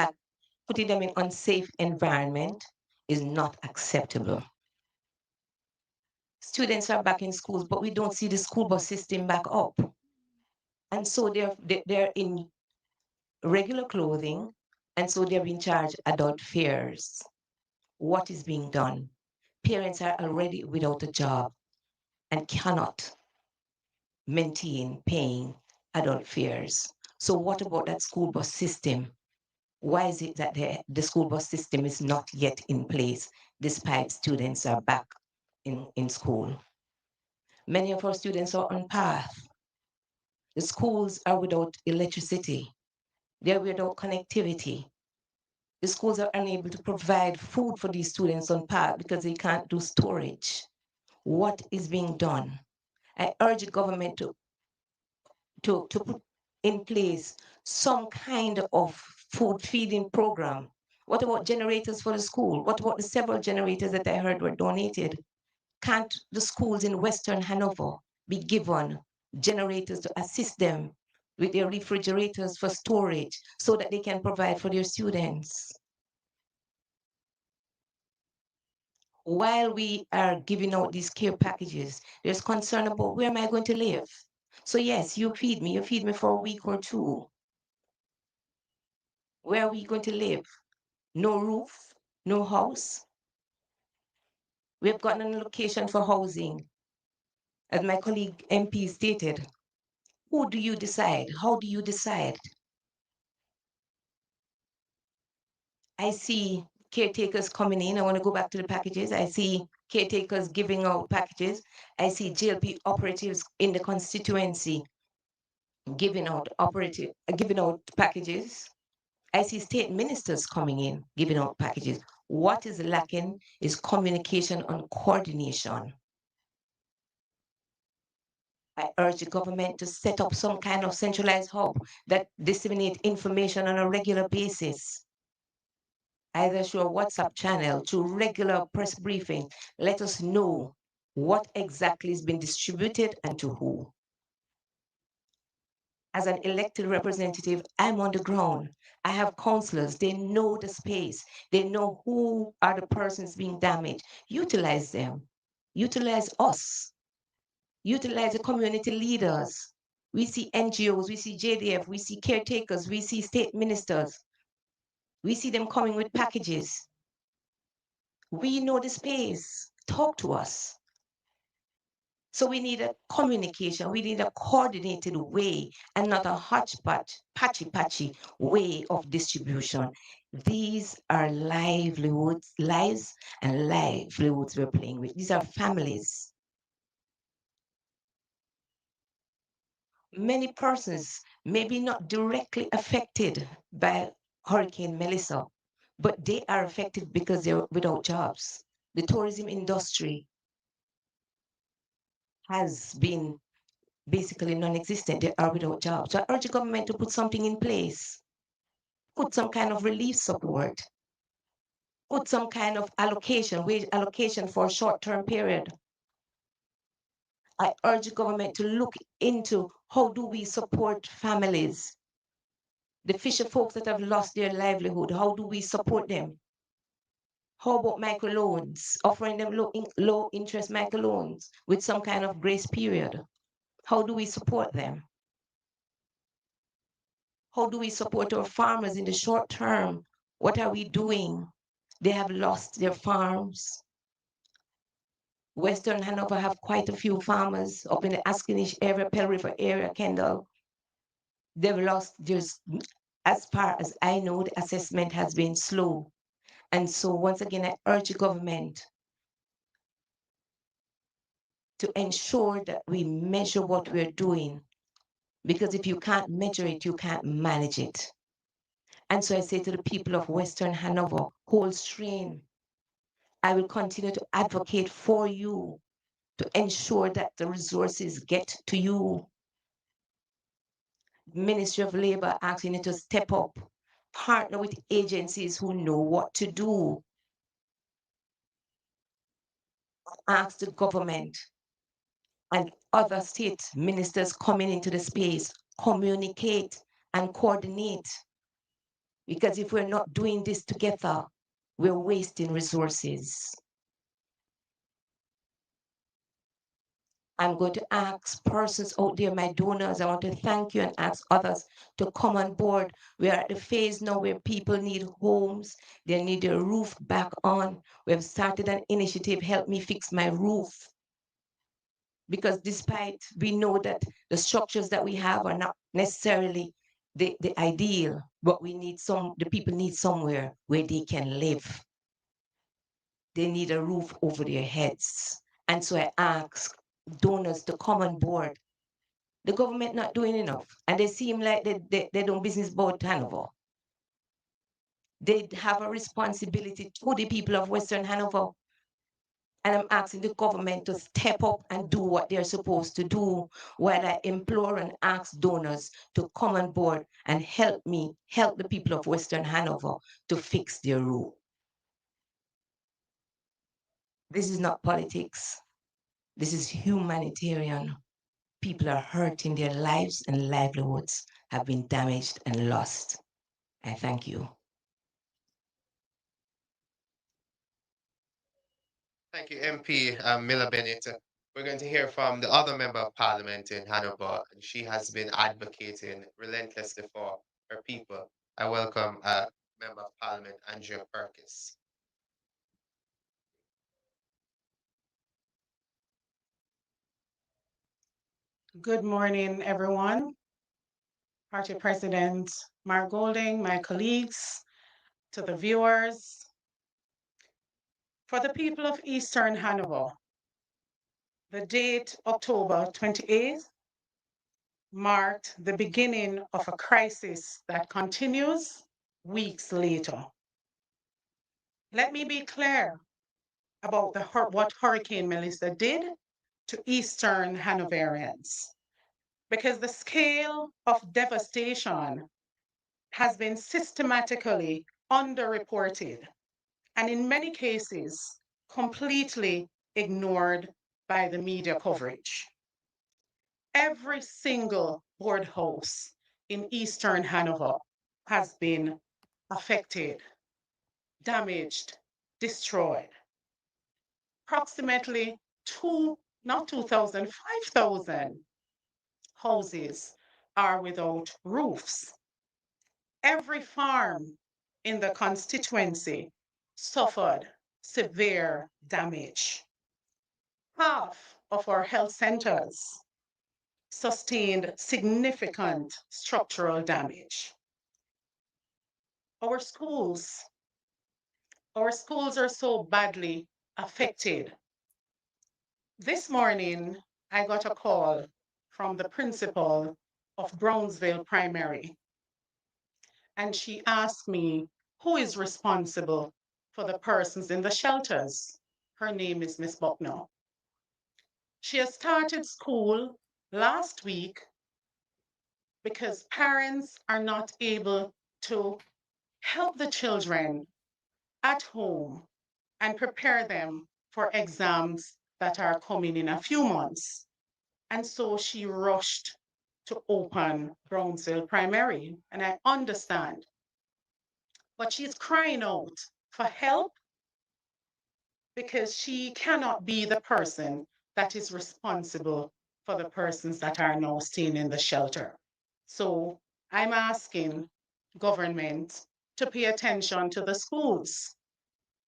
S6: in unsafe environment is not acceptable. Students are back in schools, but we don't see the school bus system back up. And so they're in regular clothing, and so they're being charged adult fares. what is being done. Parents are already without a job and cannot maintain paying adult fares. So what about that school bus system? Why is it that the school bus system is not yet in place despite students are back in school? Many of our students are on path. The schools are without electricity. They're without connectivity. The schools are unable to provide food for these students on path because they can't do storage. What is being done? I urge the government to put in place some kind of food feeding program. What about generators for the school? What about the several generators that I heard were donated? Can't the schools in Western Hanover be given generators to assist them with their refrigerators for storage so that they can provide for their students? While we are giving out these care packages, there's concern about where am I going to live? So yes, you feed me for a week or two. Where are we going to live? No roof, no house. We have gotten an allocation for housing. As my colleague MP stated, who do you decide? How do you decide? I see caretakers coming in. I want to go back to the packages. I see caretakers giving out packages. I see GLP operatives in the constituency giving out packages. I see state ministers coming in, giving out packages. What is lacking is communication and coordination. I urge the government to set up some kind of centralized hub that disseminate information on a regular basis, either through a WhatsApp channel, through regular press briefing. Let us know what exactly has been distributed and to who. As an elected representative, I'm on the ground. I have councillors, they know the space. They know who are the persons being damaged. Utilize them. Utilize us. Utilize the community leaders. We see NGOs, we see JDF, we see caretakers, we see state ministers. We see them coming with packages. We know the space. Talk to us. So we need a communication, we need a coordinated way and not a hodgepodge, patchy way of distribution. These are livelihoods, lives and livelihoods we're playing with. These are families. Many persons may be not directly affected by Hurricane Melissa, but they are affected because they're without jobs. The tourism industry has been basically non-existent. They are without jobs. So I urge the government to put something in place, put some kind of relief support, put some kind of allocation, wage allocation for a short-term period. I urge the government to look into how do we support families, the fisher folks that have lost their livelihood, how do we support them? How about microloans, offering them low interest microloans with some kind of grace period? How do we support them? How do we support our farmers in the short term? What are we doing? They have lost their farms. Western Hanover have quite a few farmers up in the Askinish area, Pell River area, Kendall. They've lost, as far as I know, the assessment has been slow. And so once again, I urge the government to ensure that we measure what we're doing. Because if you can't measure it, you can't manage it. And so I say to the people of Western Hanover, hold strain. I will continue to advocate for you to ensure that the resources get to you. Ministry of Labor asking you to step up, partner with agencies who know what to do. Ask the government and other state ministers coming into the space, communicate and coordinate. Because if we're not doing this together, we're wasting resources. I'm going to ask persons out there, my donors, I want to thank you and ask others to come on board. We are at the phase now where people need homes. They need a roof back on. We have started an initiative, Help Me Fix My Roof. Because despite we know that the structures that we have are not necessarily the ideal, but the people need somewhere where they can live. They need a roof over their heads. And so I ask donors to come on board. The government not doing enough. And they seem like they don't business about Hanover. They have a responsibility to the people of Western Hanover. And I'm asking the government to step up and do what they're supposed to do, while I implore and ask donors to come on board and help the people of Western Hanover to fix their roof. This is not politics. This is humanitarian. People are hurting, their lives and livelihoods have been damaged and lost. I thank you.
S2: Thank you, MP Miller Bennett. We're going to hear from the other member of parliament in Hanover, and she has been advocating relentlessly for her people. I welcome Member of Parliament Andrea Perkis.
S7: Good morning, everyone. Party President Mark Golding, my colleagues, to the viewers. For the people of Eastern Hanover, the date October 28th marked the beginning of a crisis that continues weeks later. Let me be clear about what Hurricane Melissa did to Eastern Hanoverians, because the scale of devastation has been systematically underreported and in many cases completely ignored by the media coverage. Every single board house in Eastern Hanover has been affected, damaged, destroyed. Approximately 5,000 houses are without roofs. Every farm in the constituency suffered severe damage. Half of our health centers sustained significant structural damage. Our schools are so badly affected. This morning, I got a call from the principal of Brownsville Primary, and she asked me who is responsible for the persons in the shelters. Her name is Miss Bucknell. She has started school last week because parents are not able to help the children at home and prepare them for exams that are coming in a few months. And so she rushed to open Brownsville Primary, and I understand. But she's crying out for help because she cannot be the person that is responsible for the persons that are now staying in the shelter. So I'm asking government to pay attention to the schools.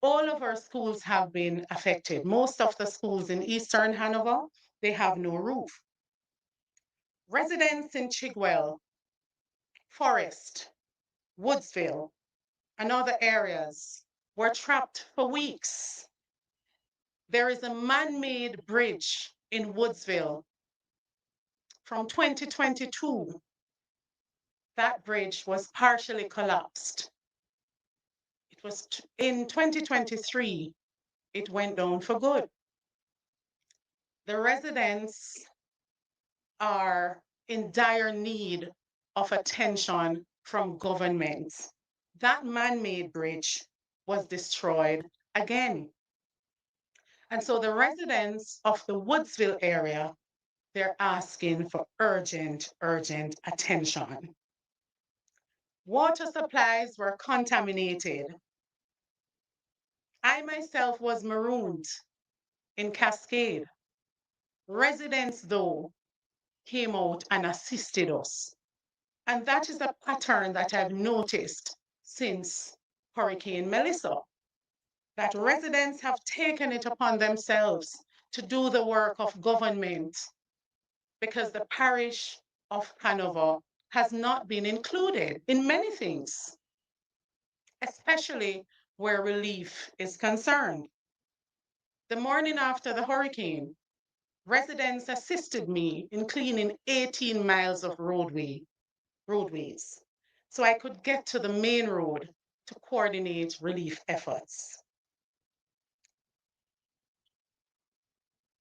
S7: All of our schools have been affected. Most of the schools in Eastern Hanover, they have no roof. Residents in Chigwell, Forest, Woodsville, and other areas were trapped for weeks. There is a man-made bridge in Woodsville from 2022. That bridge was partially collapsed. It was in 2023, it went down for good. The residents are in dire need of attention from government. That man-made bridge was destroyed again. And so the residents of the Woodsville area, they're asking for urgent attention. Water supplies were contaminated. I myself was marooned in Cascade. Residents, though, came out and assisted us. And that is a pattern that I've noticed since Hurricane Melissa, that residents have taken it upon themselves to do the work of government because the parish of Hanover has not been included in many things, especially where relief is concerned. The morning after the hurricane, residents assisted me in cleaning 18 miles of roadways, so I could get to the main road to coordinate relief efforts.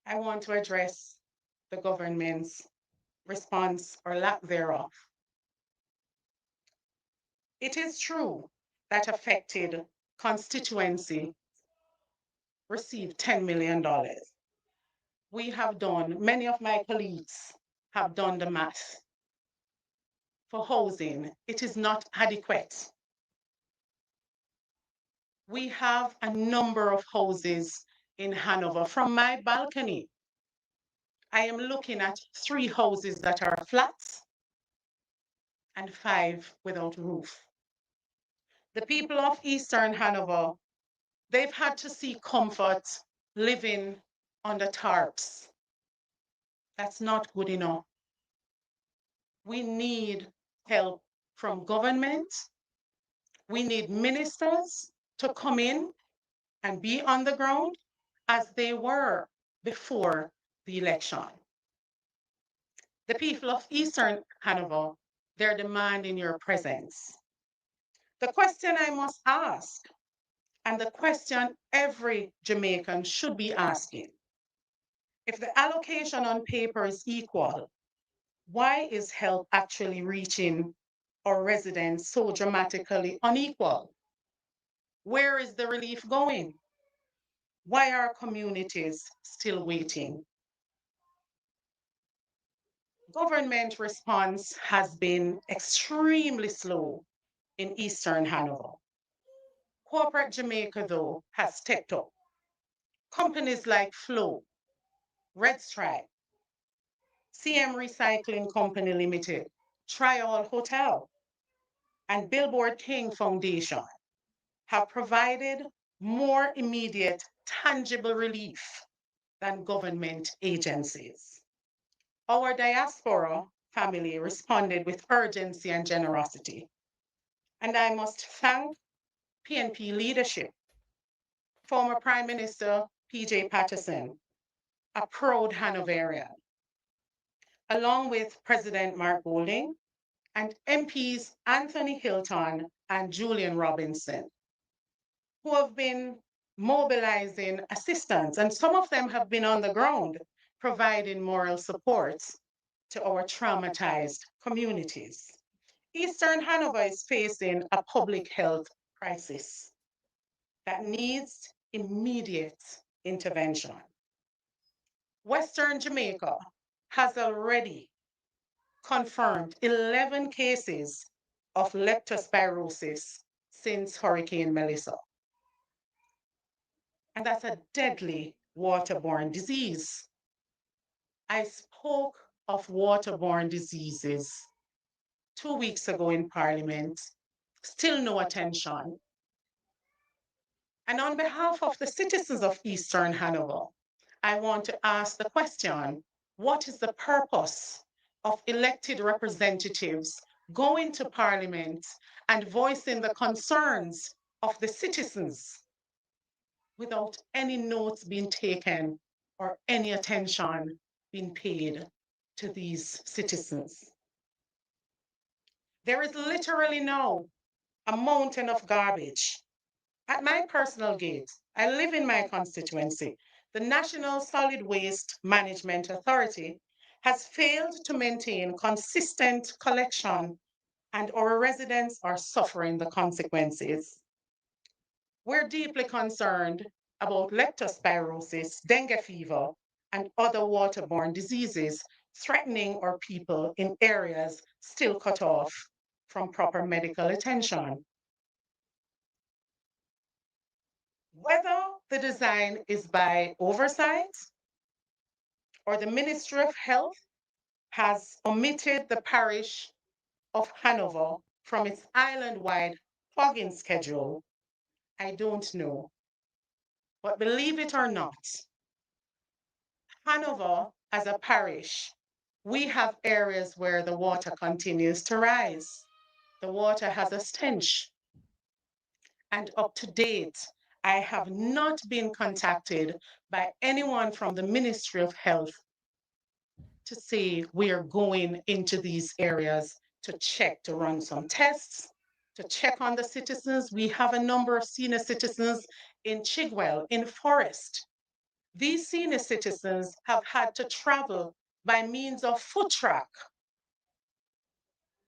S7: I want to address the government's response or lack thereof. It is true that affected constituency received $10 million. We have done, many of my colleagues have done the math. For housing, it is not adequate. We have a number of houses in Hanover. From my balcony, I am looking at 3 houses that are flats and 5 without roof. The people of Eastern Hanover, they've had to seek comfort living under tarps. That's not good enough. We need help from government. We need ministers to come in and be on the ground as they were before the election. The people of Eastern Hanover, they're demanding your presence. The question I must ask, and the question every Jamaican should be asking, if the allocation on paper is equal, why is help actually reaching our residents so dramatically unequal? Where is the relief going? Why are communities still waiting? Government response has been extremely slow in Eastern Hanover. Corporate Jamaica, though, has stepped up. Companies like Flow, Red Stripe, CM Recycling Company Limited, Trial Hotel, and Billboard King Foundation have provided more immediate, tangible relief than government agencies. Our diaspora family responded with urgency and generosity. And I must thank PNP leadership, former Prime Minister PJ Patterson, a proud Hanoverian, along with President Mark Golding and MPs Anthony Hilton and Julian Robinson, who have been mobilizing assistance, and some of them have been on the ground providing moral support to our traumatized communities. Eastern Hanover is facing a public health crisis that needs immediate intervention. Western Jamaica has already confirmed 11 cases of leptospirosis since Hurricane Melissa. And that's a deadly waterborne disease. I spoke of waterborne diseases 2 weeks ago in Parliament, still no attention. And on behalf of the citizens of Eastern Hanover, I want to ask the question, what is the purpose of elected representatives going to Parliament and voicing the concerns of the citizens without any notes being taken or any attention being paid to these citizens? There is literally now a mountain of garbage at my personal gate. I live in my constituency. The National Solid Waste Management Authority has failed to maintain consistent collection, and our residents are suffering the consequences. We're deeply concerned about leptospirosis, dengue fever, and other waterborne diseases threatening our people in areas still cut off from proper medical attention. Whether the design is by oversight or the Ministry of Health has omitted the parish of Hanover from its island-wide plug-in schedule, I don't know. But believe it or not, Hanover as a parish, we have areas where the water continues to rise. The water has a stench. And up to date, I have not been contacted by anyone from the Ministry of Health to say we are going into these areas to check, to run some tests, to check on the citizens. We have a number of senior citizens in Chigwell, in Forest. These senior citizens have had to travel by means of foot track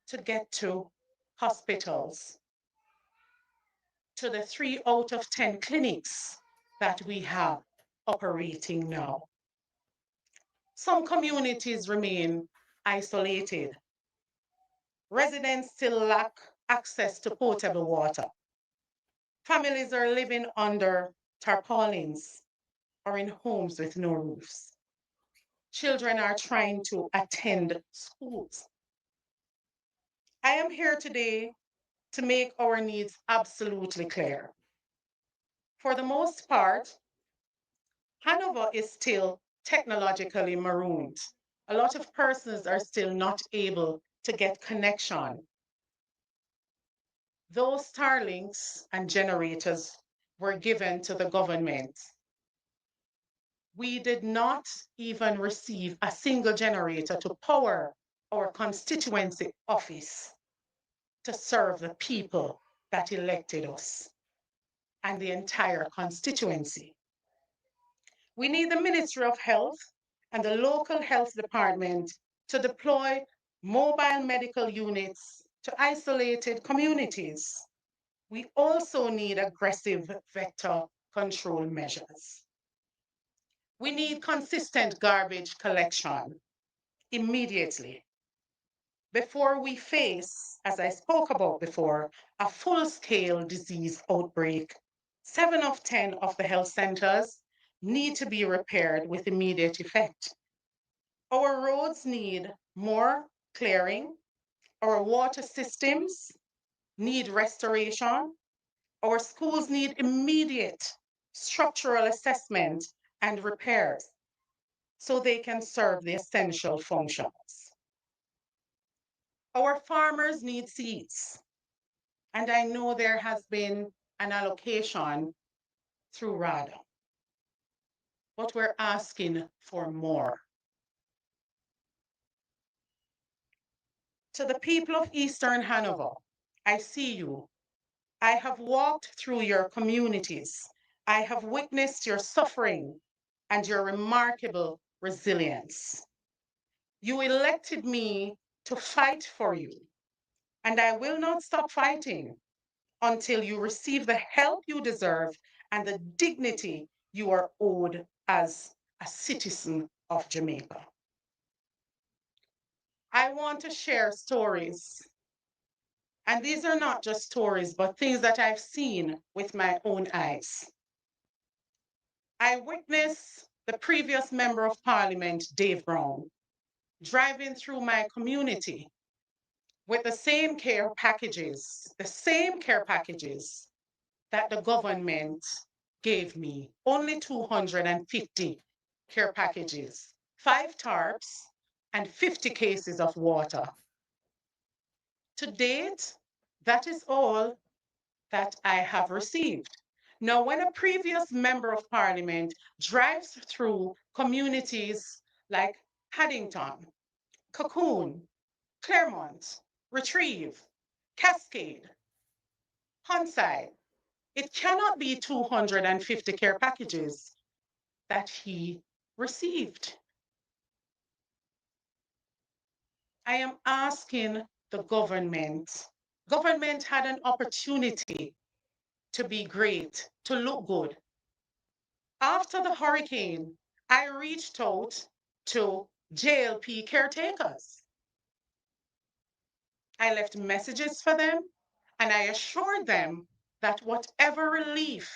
S7: to get to hospitals, to the 3 out of 10 clinics that we have operating now. Some communities remain isolated. Residents still lack access to potable water. Families are living under tarpaulins or in homes with no roofs. Children are trying to attend schools. I am here today to make our needs absolutely clear. For the most part, Hanover is still technologically marooned. A lot of persons are still not able to get connection. Those Starlinks and generators were given to the government. We did not even receive a single generator to power our constituency office to serve the people that elected us and the entire constituency. We need the Ministry of Health and the local health department to deploy mobile medical units to isolated communities. We also need aggressive vector control measures. We need consistent garbage collection immediately before we face, as I spoke about before, a full-scale disease outbreak. 7 of 10 of the health centers need to be repaired with immediate effect. Our roads need more clearing. Our water systems need restoration. Our schools need immediate structural assessment and repairs so they can serve the essential functions. Our farmers need seeds, and I know there has been an allocation through RADA, but we're asking for more. To the people of Eastern Hanover, I see you. I have walked through your communities. I have witnessed your suffering and your remarkable resilience. You elected me to fight for you, and I will not stop fighting until you receive the help you deserve and the dignity you are owed as a citizen of Jamaica. I want to share stories. And these are not just stories, but things that I've seen with my own eyes. I witnessed the previous Member of Parliament, Dave Brown, driving through my community with the same care packages that the government gave me, only 250 care packages, 5 tarps, and 50 cases of water. To date, that is all that I have received. Now, when a previous Member of Parliament drives through communities like Haddington, Cocoon, Claremont, Retrieve, Cascade, Huntside, it cannot be 250 care packages that he received. I am asking the government. Government had an opportunity to be great, to look good. After the hurricane, I reached out to JLP caretakers. I left messages for them, and I assured them that whatever relief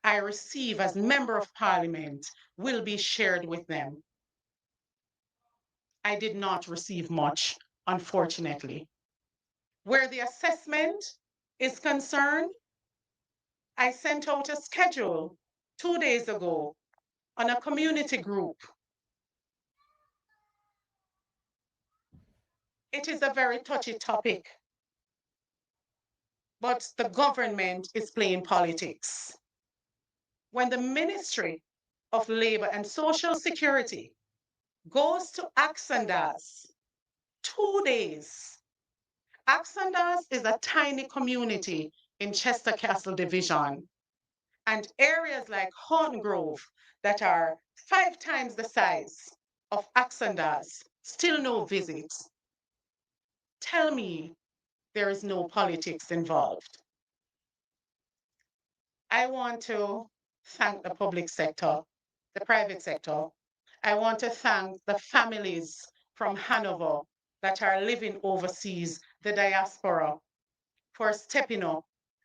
S7: I receive as Member of Parliament will be shared with them. I did not receive much, unfortunately. Where the assessment is concerned, I sent out a schedule 2 days ago on a community group. It is a very touchy topic, but the government is playing politics. When the Ministry of Labor and Social Security goes to Axandas 2 days, Axandas is a tiny community in Chester Castle Division, and areas like Horton Grove that are 5 times the size of Axandas still no visits. Tell me there is no politics involved. I want to thank the public sector, the private sector. I want to thank the families from Hanover that are living overseas, the diaspora, for stepping up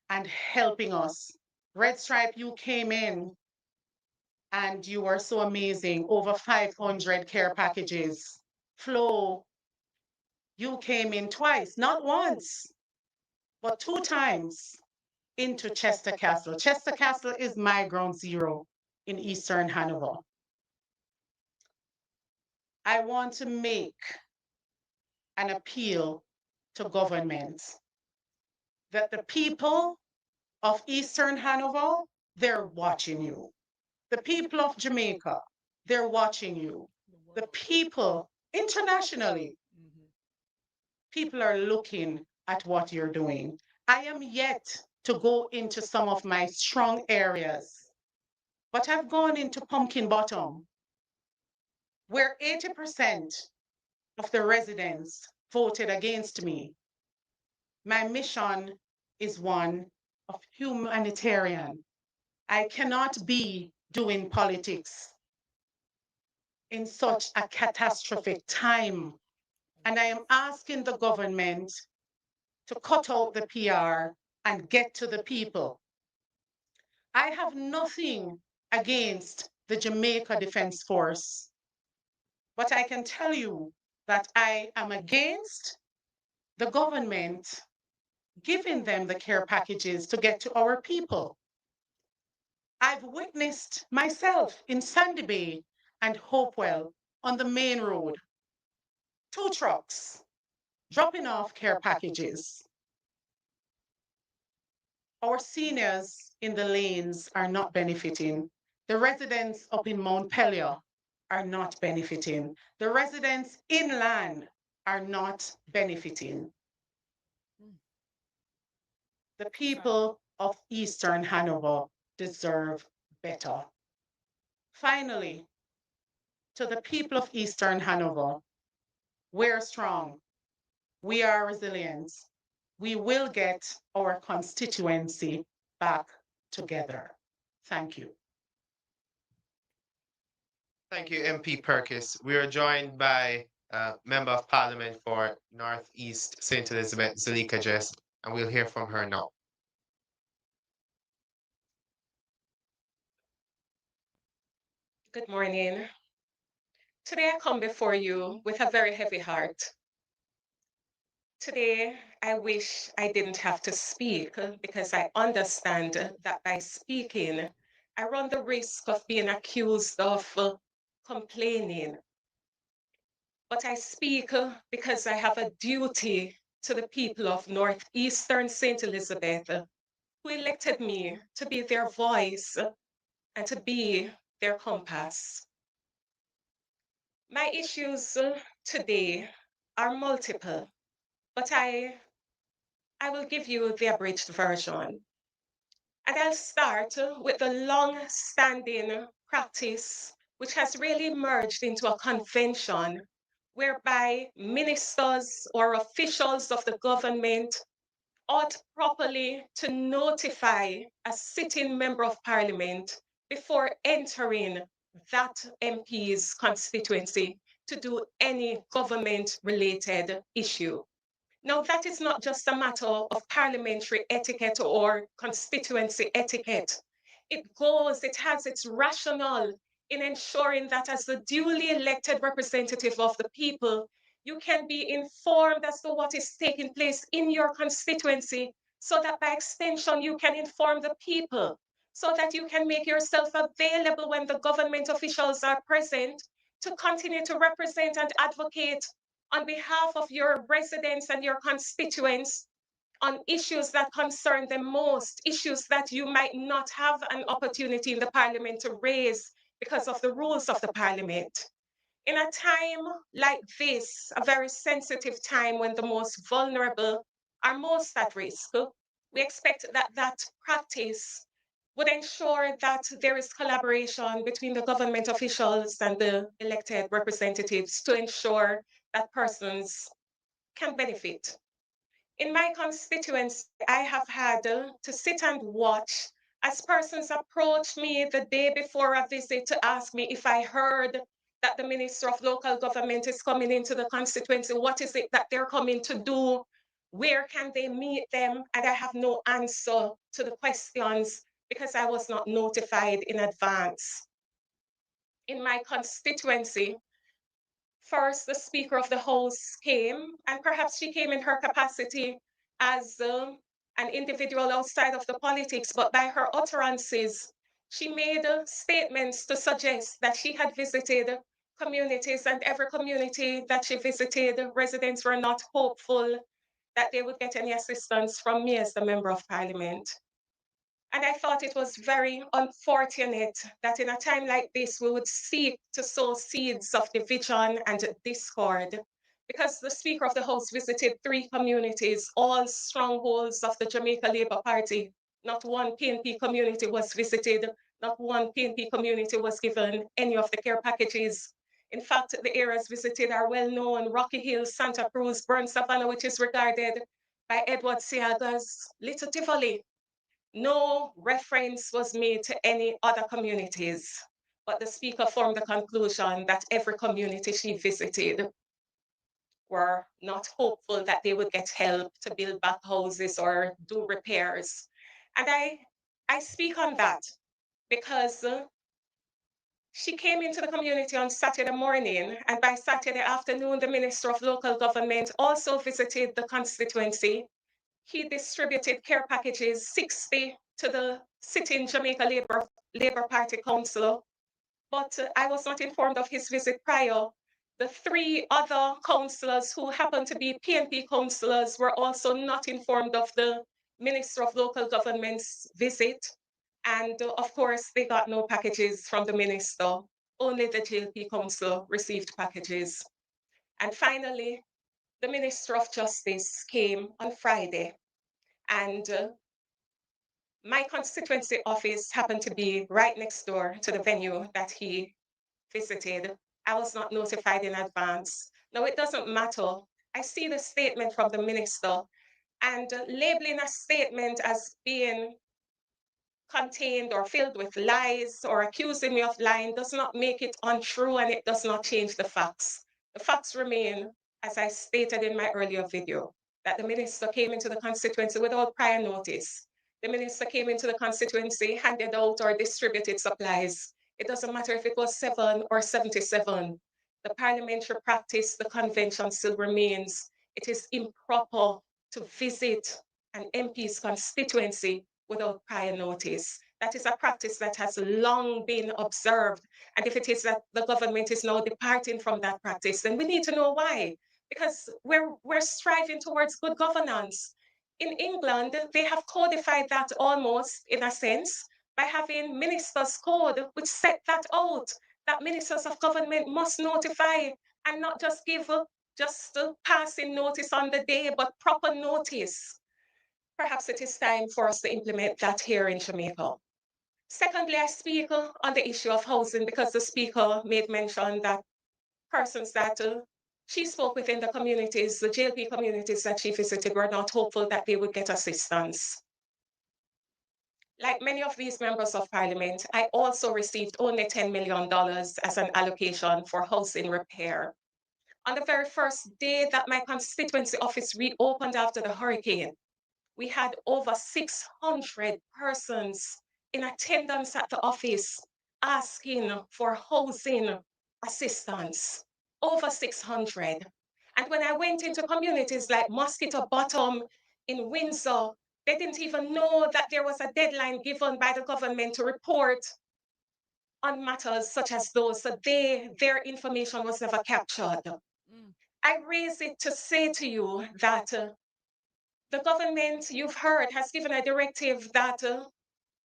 S7: and helping us. Red Stripe, you came in and you were so amazing, over 500 care packages. Flo, you came in twice, not once, but 2 times into Chester Castle. Chester Castle is my ground zero in Eastern Hanover. I want to make an appeal to government that the people of Eastern Hanover, they're watching you. The people of Jamaica, they're watching you. The people internationally, people are looking at what you're doing. I am yet to go into some of my strong areas, but I've gone into Pumpkin Bottom, where 80% of the residents voted against me. My mission is one of humanitarian. I cannot be doing politics in such a catastrophic time. And I am asking the government to cut out the PR and get to the people. I have nothing against the Jamaica Defense Force, but I can tell you that I am against the government giving them the care packages to get to our people. I've witnessed myself in Sandy Bay and Hopewell on the main road, 2 trucks dropping off care packages. Our seniors in the lanes are not benefiting. The residents up in Mount Pelion are not benefiting. The residents inland are not benefiting. The people of Eastern Hanover deserve better. Finally, to the people of Eastern Hanover, we're strong. We are resilient. We will get our constituency back together. Thank you.
S2: Thank you, MP Perkis. We are joined by Member of Parliament for Northeast St. Elizabeth, Zulika Jess, and we'll hear from her now.
S8: Good morning. Today I come before you with a very heavy heart. Today, I wish I didn't have to speak because I understand that by speaking, I run the risk of being accused of complaining. But I speak because I have a duty to the people of Northeastern St. Elizabeth who elected me to be their voice and to be their compass. My issues today are multiple, but I will give you the abridged version. And I'll start with the long-standing practice, which has really merged into a convention whereby ministers or officials of the government ought properly to notify a sitting member of parliament before entering that MP's constituency to do any government-related issue. Now, that is not just a matter of parliamentary etiquette or constituency etiquette. It has its rationale in ensuring that as the duly elected representative of the people, you can be informed as to what is taking place in your constituency, so that by extension, you can inform the people, so that you can make yourself available when the government officials are present to continue to represent and advocate on behalf of your residents and your constituents on issues that concern them most, issues that you might not have an opportunity in the parliament to raise because of the rules of the parliament. In a time like this, a very sensitive time when the most vulnerable are most at risk, we expect that that practice would ensure that there is collaboration between the government officials and the elected representatives to ensure that persons can benefit. In my constituency, I have had to sit and watch as persons approach me the day before a visit to ask me if I heard that the Minister of Local Government is coming into the constituency. What is it that they're coming to do? Where can they meet them? And I have no answer to the questions because I was not notified in advance. In my constituency, first, the Speaker of the House came, and perhaps she came in her capacity as an individual outside of the politics, but by her utterances, she made statements to suggest that she had visited communities, and every community that she visited, residents were not hopeful that they would get any assistance from me as the Member of Parliament. And I thought it was very unfortunate that in a time like this, we would seek to sow seeds of division and discord, because the Speaker of the House visited 3 communities, all strongholds of the Jamaica Labour Party. Not one PNP community was visited, not one PNP community was given any of the care packages. In fact, the areas visited are well known: Rocky Hill, Santa Cruz, Burn Savannah, which is regarded by Edward Seaga as Little Tivoli. No reference was made to any other communities, but the speaker formed the conclusion that every community she visited were not hopeful that they would get help to build back houses or do repairs. And I speak on that because she came into the community on Saturday morning, and by Saturday afternoon, the Minister of Local Government also visited the constituency. He distributed care packages, 60 to the sitting Jamaica Labour Party Council, but I was not informed of his visit prior. The 3 other councillors who happened to be PNP councillors were also not informed of the Minister of Local Government's visit. And of course, they got no packages from the minister. Only the JLP council received packages. And finally, the Minister of Justice came on Friday, and my constituency office happened to be right next door to the venue that he visited. I was not notified in advance. Now, it doesn't matter. I see the statement from the minister, and labeling a statement as being contained or filled with lies or accusing me of lying does not make it untrue, and it does not change the facts. The facts remain, as I stated in my earlier video, that the minister came into the constituency without prior notice. The minister came into the constituency, handed out or distributed supplies. It doesn't matter if it was 7 or 77. The parliamentary practice, the convention still remains. It is improper to visit an MP's constituency without prior notice. That is a practice that has long been observed. And if it is that the government is now departing from that practice, then we need to know why. Because we're striving towards good governance. In England, they have codified that almost, in a sense, by having ministers' code, which set that out, that ministers of government must notify and not just give just passing notice on the day, but proper notice. Perhaps it is time for us to implement that here in Jamaica. Secondly, I speak on the issue of housing because the speaker made mention that persons that she spoke with in the communities, the JLP communities that she visited, were not hopeful that they would get assistance. Like many of these members of parliament, I also received only $10 million as an allocation for housing repair. On the very first day that my constituency office reopened after the hurricane, we had over 600 persons in attendance at the office. asking for housing assistance, over 600. And when I went into communities like Mosquito Bottom in Windsor, they didn't even know that there was a deadline given by the government to report on matters such as those. So their information was never captured.
S1: Mm.
S8: I raise it to say to you that the government, you've heard, has given a directive that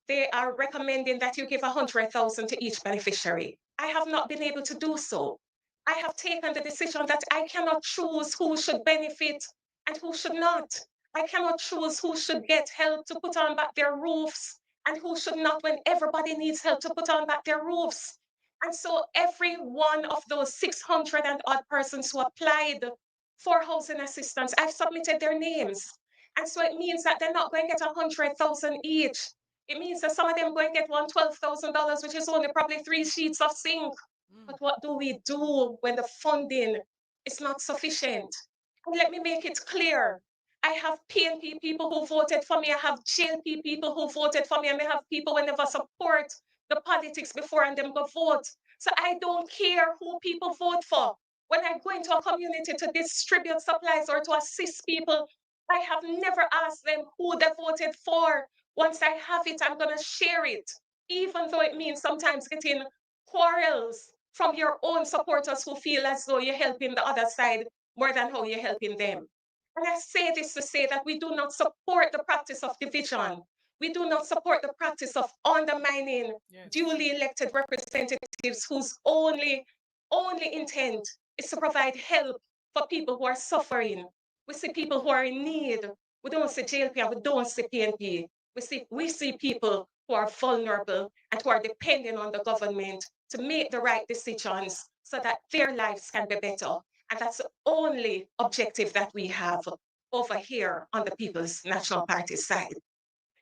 S8: they are recommending that you give 100,000 to each beneficiary. I have not been able to do so. I have taken the decision that I cannot choose who should benefit and who should not. I cannot choose who should get help to put on back their roofs and who should not when everybody needs help to put on back their roofs. And so every one of those 600 and odd persons who applied for housing assistance, I've submitted their names. And so it means that they're not going to get 100,000 each. It means that some of them going to get $12,000, which is only probably 3 sheets of zinc.
S1: Mm.
S8: But what do we do when the funding is not sufficient? And let me make it clear. I have PNP people who voted for me. I have JLP people who voted for me. And I have people who never support the politics before and them go vote. So I don't care who people vote for. When I go into a community to distribute supplies or to assist people, I have never asked them who they voted for. Once I have it, I'm going to share it, even though it means sometimes getting quarrels from your own supporters who feel as though you're helping the other side more than how you're helping them. And I say this to say that we do not support the practice of division. We do not support the practice of undermining
S1: Yes.
S8: duly elected representatives whose only intent is to provide help for people who are suffering. We see people who are in need. We don't see JLP and we don't see PNP. We see people who are vulnerable and who are depending on the government to make the right decisions so that their lives can be better. And that's the only objective that we have over here on the People's National Party side.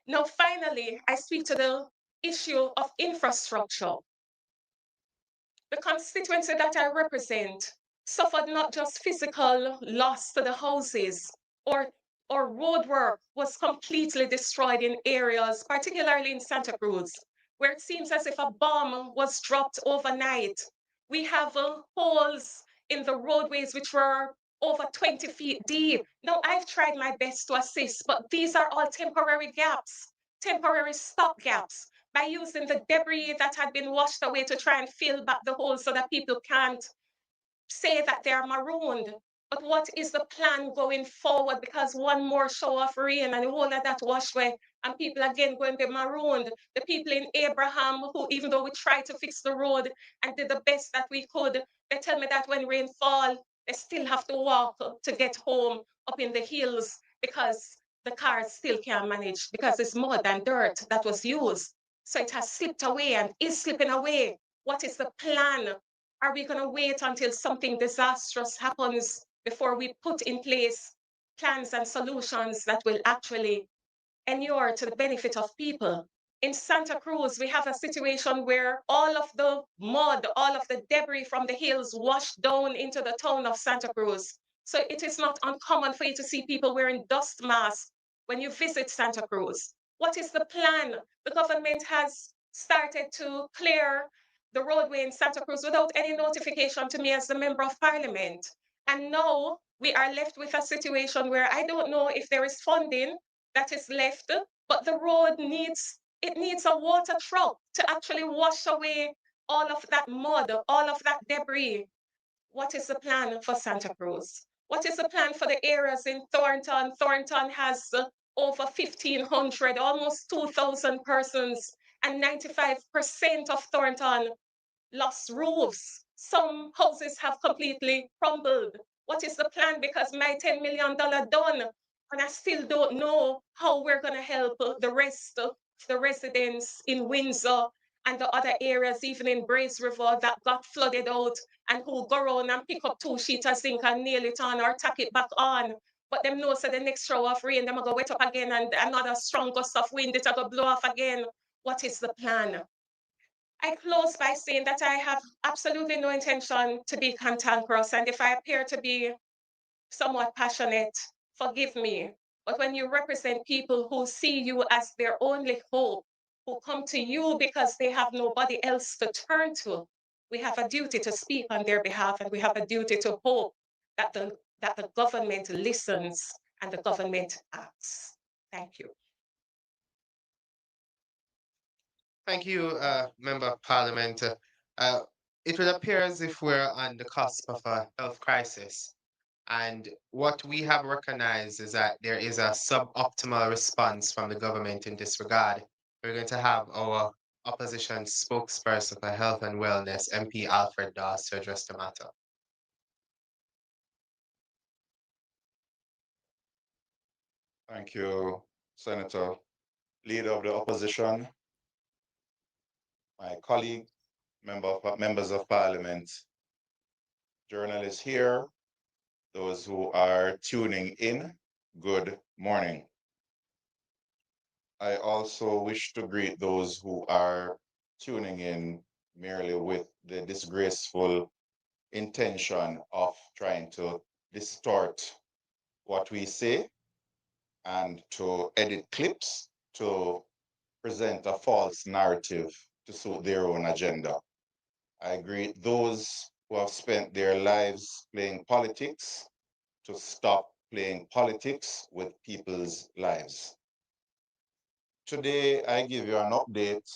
S8: Now, finally, I speak to the issue of infrastructure. The constituency that I represent suffered not just physical loss to the houses or roadwork was completely destroyed in areas, particularly in Santa Cruz, where it seems as if a bomb was dropped overnight. We have holes in the roadways which were over 20 feet deep. Now, I've tried my best to assist, but these are all temporary gaps, temporary stop gaps, by using the debris that had been washed away to try and fill back the holes so that people can't say that they're marooned. But what is the plan going forward? Because one more show of rain and all of that washed away, and people again going to be marooned. The people in Abraham, who even though we tried to fix the road and did the best that we could, they tell me that when rain fall, they still have to walk to get home up in the hills because the cars still can't manage because it's mud and dirt that was used. So it has slipped away and is slipping away. What is the plan? Are we going to wait until something disastrous happens before we put in place plans and solutions that will actually inure to the benefit of people? In Santa Cruz, we have a situation where all of the mud, all of the debris from the hills washed down into the town of Santa Cruz. So it is not uncommon for you to see people wearing dust masks when you visit Santa Cruz. What is the plan? The government has started to clear the roadway in Santa Cruz without any notification to me as the member of parliament. And now we are left with a situation where I don't know if there is funding that is left, but the road needs a water truck to actually wash away all of that mud, all of that debris. What is the plan for Santa Cruz? What is the plan for the areas in Thornton? Thornton has over 1,500, almost 2,000 persons, and 95% of Thornton lost roofs. Some houses have completely crumbled. What is the plan? Because my $10 million done, and I still don't know how we're going to help the rest of the residents in Windsor and the other areas, even in Brace River, that got flooded out and who go around and pick up 2 sheets of zinc and nail it on or tack it back on. But them know so the next shower of rain, them are going to wet up again and another strong gust of wind, it's going to blow off again. What is the plan? I close by saying that I have absolutely no intention to be cantankerous, and if I appear to be somewhat passionate, forgive me. But when you represent people who see you as their only hope, who come to you because they have nobody else to turn to. We have a duty to speak on their behalf, and we have a duty to hope that the government listens and the government acts. Thank you.
S2: Thank you, Member of Parliament. It would appear as if we're on the cusp of a health crisis. And what we have recognized is that there is a suboptimal response from the government in this regard. We're going to have our opposition spokesperson for health and wellness, MP Alfred Doss, to address the matter.
S9: Thank you, Senator. Leader of the opposition, my colleague, members of parliament, journalists here, those who are tuning in, good morning. I also wish to greet those who are tuning in merely with the disgraceful intention of trying to distort what we say and to edit clips to present a false narrative to suit their own agenda. I greet those who have spent their lives playing politics to stop playing politics with people's lives. Today, I give you an update,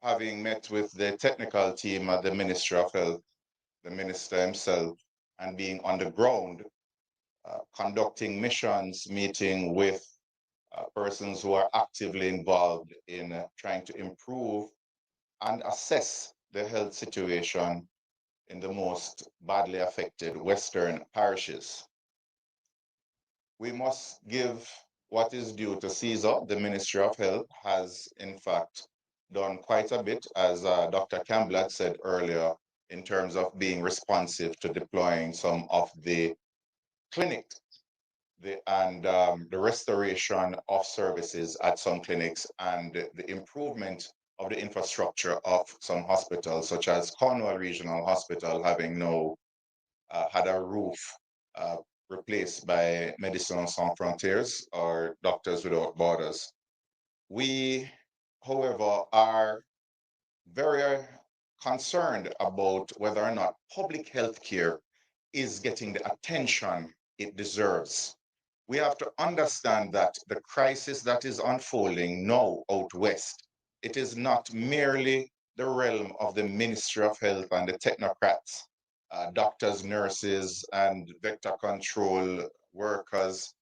S9: having met with the technical team at the Ministry of Health, the minister himself, and being on the ground, conducting missions, meeting with persons who are actively involved in trying to improve and assess the health situation in the most badly affected Western parishes. We must give what is due to Caesar. The Ministry of Health has, in fact, done quite a bit, as Dr. Campbell had said earlier, in terms of being responsive to deploying some of the clinics and the restoration of services at some clinics and the improvement of the infrastructure of some hospitals, such as Cornwall Regional Hospital, having now had a roof replaced by Médecins Sans Frontières, or Doctors Without Borders. We, however, are very concerned about whether or not public health care is getting the attention it deserves. We have to understand that the crisis that is unfolding now out west, it is not merely the realm of the Ministry of Health and the technocrats, doctors, nurses, and vector control workers,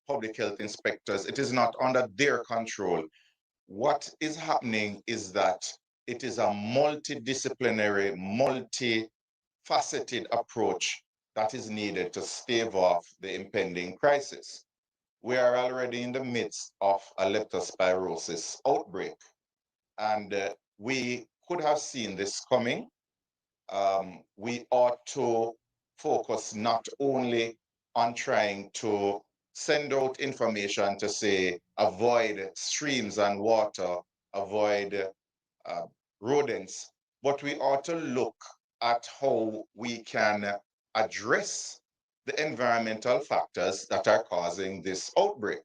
S9: public health inspectors. It is not under their control. What is happening is that it is a multidisciplinary, multifaceted approach that is needed to stave off the impending crisis. We are already in the midst of a leptospirosis outbreak, and we could have seen this coming. We ought to focus not only on trying to send out information to say, avoid streams and water, avoid rodents, but we ought to look at how we can address the environmental factors that are causing this outbreak.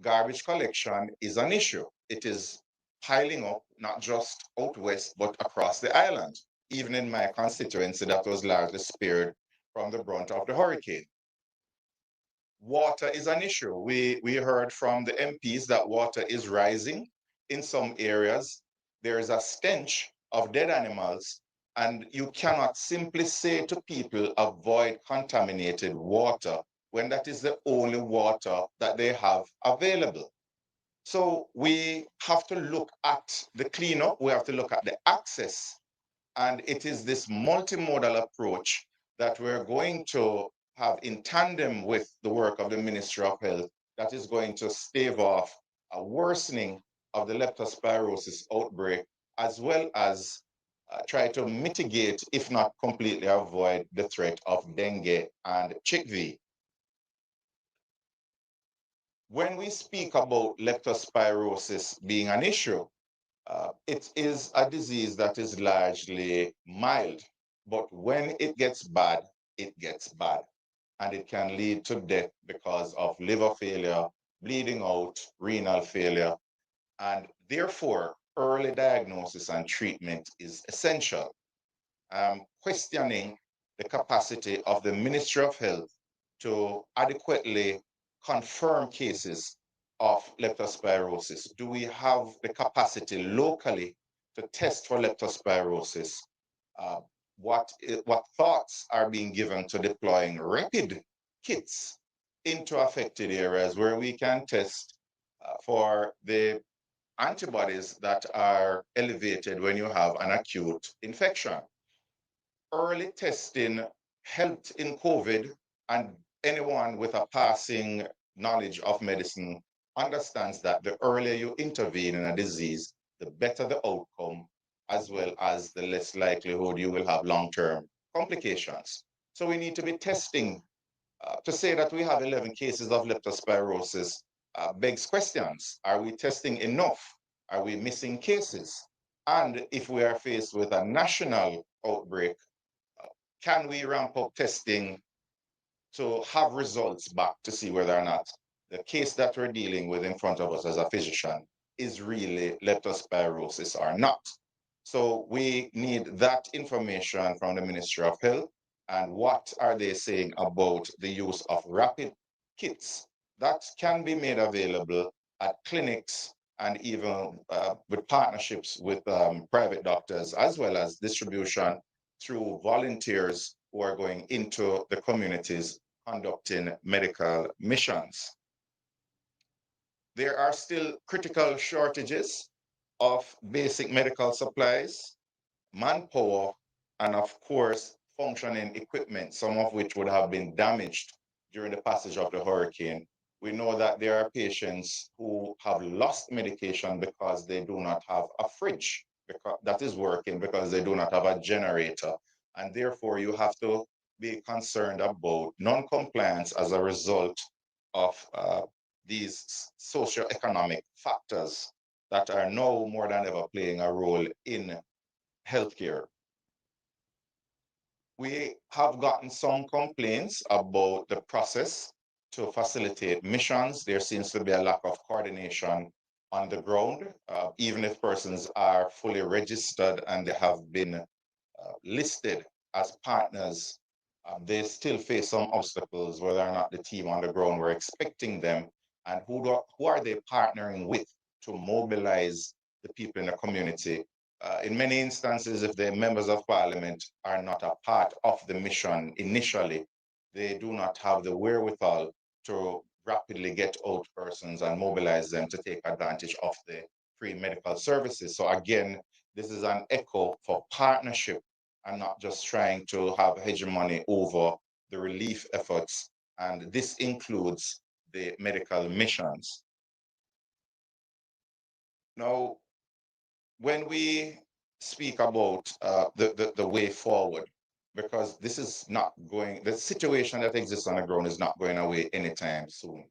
S9: Garbage collection is an issue. It is piling up, not just out west, but across the island. Even in my constituency, that was largely spared from the brunt of the hurricane. Water is an issue. We heard from the MPs that water is rising in some areas. There is a stench of dead animals, and you cannot simply say to people, avoid contaminated water, when that is the only water that they have available. So we have to look at the cleanup, we have to look at the access, and it is this multimodal approach that we're going to have in tandem with the work of the Ministry of Health that is going to stave off a worsening of the leptospirosis outbreak, as well as try to mitigate, if not completely avoid, the threat of dengue and chickpea. When we speak about leptospirosis being an issue, it is a disease that is largely mild, but when it gets bad, it gets bad. And it can lead to death because of liver failure, bleeding out, renal failure. And therefore, early diagnosis and treatment is essential. Questioning the capacity of the Ministry of Health to adequately confirm cases of leptospirosis. Do we have the capacity locally to test for leptospirosis? What thoughts are being given to deploying rapid kits into affected areas where we can test for the antibodies that are elevated when you have an acute infection? Early testing helped in COVID, and anyone with a passing knowledge of medicine understands that the earlier you intervene in a disease, the better the outcome, as well as the less likelihood you will have long-term complications. So we need to be testing. To say that we have 11 cases of leptospirosis begs questions. Are we testing enough? Are we missing cases? And if we are faced with a national outbreak, can we ramp up testing to have results back to see whether or not the case that we're dealing with in front of us as a physician is really leptospirosis or not? So we need that information from the Ministry of Health. And what are they saying about the use of rapid kits that can be made available at clinics and even with partnerships with private doctors, as well as distribution through volunteers who are going into the communities conducting medical missions. There are still critical shortages of basic medical supplies, manpower, and of course, functioning equipment, some of which would have been damaged during the passage of the hurricane. We know that there are patients who have lost medication because they do not have a fridge that is working, because they do not have a generator. And therefore, you have to be concerned about non-compliance as a result of these socioeconomic factors that are now more than ever playing a role in healthcare. We have gotten some complaints about the process to facilitate missions. There seems to be a lack of coordination on the ground, even if persons are fully registered and they have been listed as partners. They still face some obstacles, whether or not the team on the ground were expecting them, and who are they partnering with to mobilize the people in the community. In many instances, if the members of parliament are not a part of the mission initially, they do not have the wherewithal to rapidly get out persons and mobilize them to take advantage of the free medical services. So again, this is an echo for partnership and not just trying to have hegemony over the relief efforts. And this includes the medical missions. Now, when we speak about the way forward, because this is not going, the situation that exists on the ground is not going away anytime soon.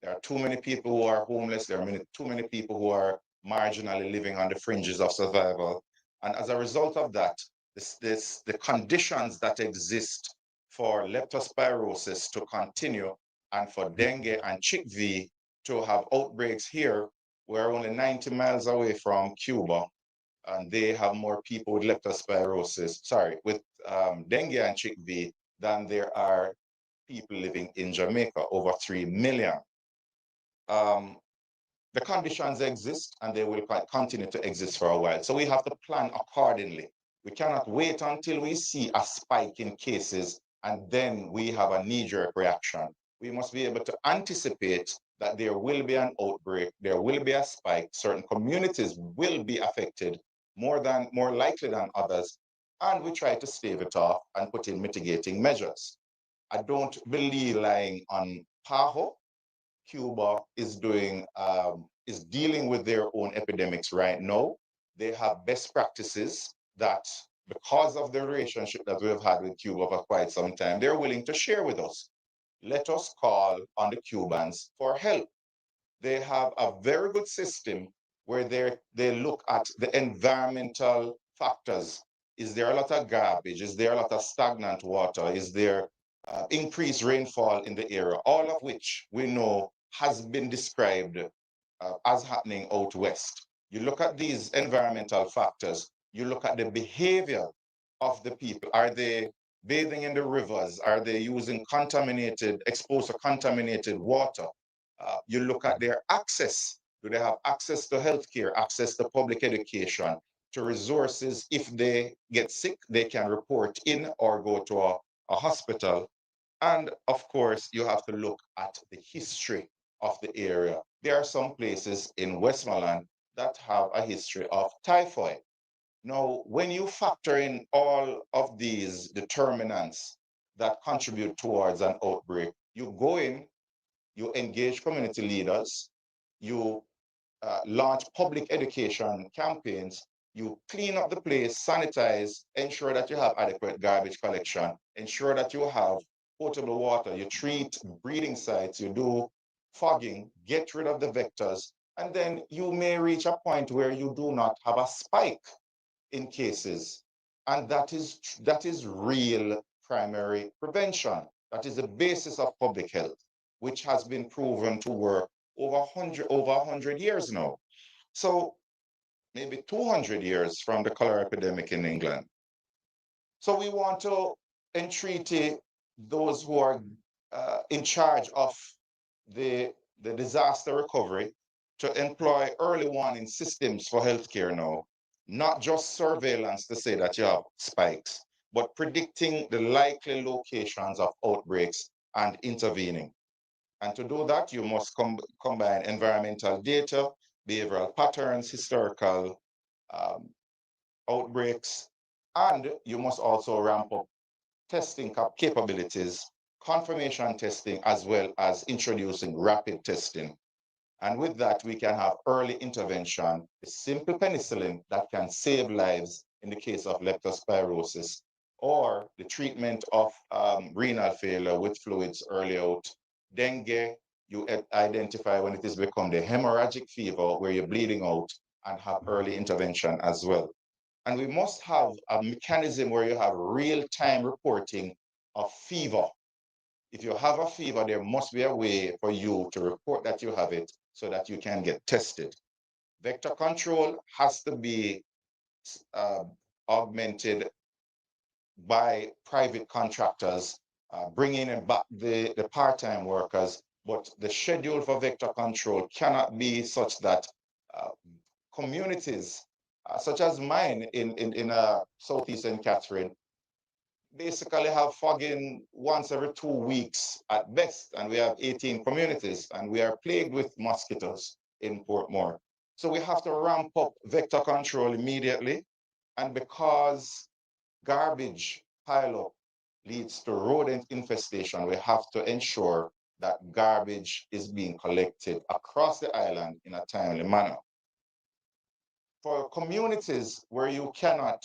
S9: There are too many people who are homeless. There are too many people who are marginally living on the fringes of survival. And as a result of that, the conditions that exist for leptospirosis to continue and for dengue and chikungunya to have outbreaks here. We're only 90 miles away from Cuba, and they have more people with leptospirosis, with dengue and chikungunya than there are people living in Jamaica, over 3 million. The conditions exist and they will continue to exist for a while. So we have to plan accordingly. We cannot wait until we see a spike in cases and then we have a knee-jerk reaction. We must be able to anticipate that there will be an outbreak, there will be a spike, certain communities will be affected more likely than others, and we try to stave it off and put in mitigating measures. I don't believe relying on PAHO. Cuba is dealing with their own epidemics right now. They have best practices that, because of the relationship that we have had with Cuba for quite some time, they're willing to share with us. Let us call on the Cubans for help. They have a very good system where they look at the environmental factors. Is there a lot of garbage? Is there a lot of stagnant water? Is there increased rainfall in the area? All of which we know has been described as happening out west. You look at these environmental factors, you look at the behavior of the people. Are they bathing in the rivers? Are they using exposed to contaminated water? You look at their access. Do they have access to healthcare, access to public education, to resources? If they get sick, they can report in or go to a hospital. And of course, you have to look at the history of the area. There are some places in Westmoreland that have a history of typhoid. Now, when you factor in all of these determinants that contribute towards an outbreak, you go in, you engage community leaders, you launch public education campaigns, you clean up the place, sanitize, ensure that you have adequate garbage collection, ensure that you have potable water, you treat breeding sites, you do fogging, get rid of the vectors, and then you may reach a point where you do not have a spike in cases. And that is real primary prevention. That is the basis of public health, which has been proven to work over 100 years now. So maybe 200 years from the cholera epidemic in England. So we want to entreat those who are in charge of the disaster recovery to employ early warning systems for healthcare now, not just surveillance to say that you have spikes, but predicting the likely locations of outbreaks and intervening. And to do that, you must combine environmental data, behavioral patterns, historical outbreaks, and you must also ramp up testing capabilities, confirmation testing, as well as introducing rapid testing. And with that, we can have early intervention, a simple penicillin that can save lives in the case of leptospirosis, or the treatment of renal failure with fluids early out. Dengue, you identify when it has become the hemorrhagic fever where you're bleeding out, and have early intervention as well. And we must have a mechanism where you have real-time reporting of fever. If you have a fever, there must be a way for you to report that you have it so that you can get tested. Vector control has to be augmented by private contractors, bringing back the part-time workers, but the schedule for vector control cannot be such that communities, such as mine in Southeastern Catherine, basically have fogging once every 2 weeks at best, and we have 18 communities, and we are plagued with mosquitoes in Portmore. So we have to ramp up vector control immediately, and because garbage pileup leads to rodent infestation, we have to ensure that garbage is being collected across the island in a timely manner. For communities where you cannot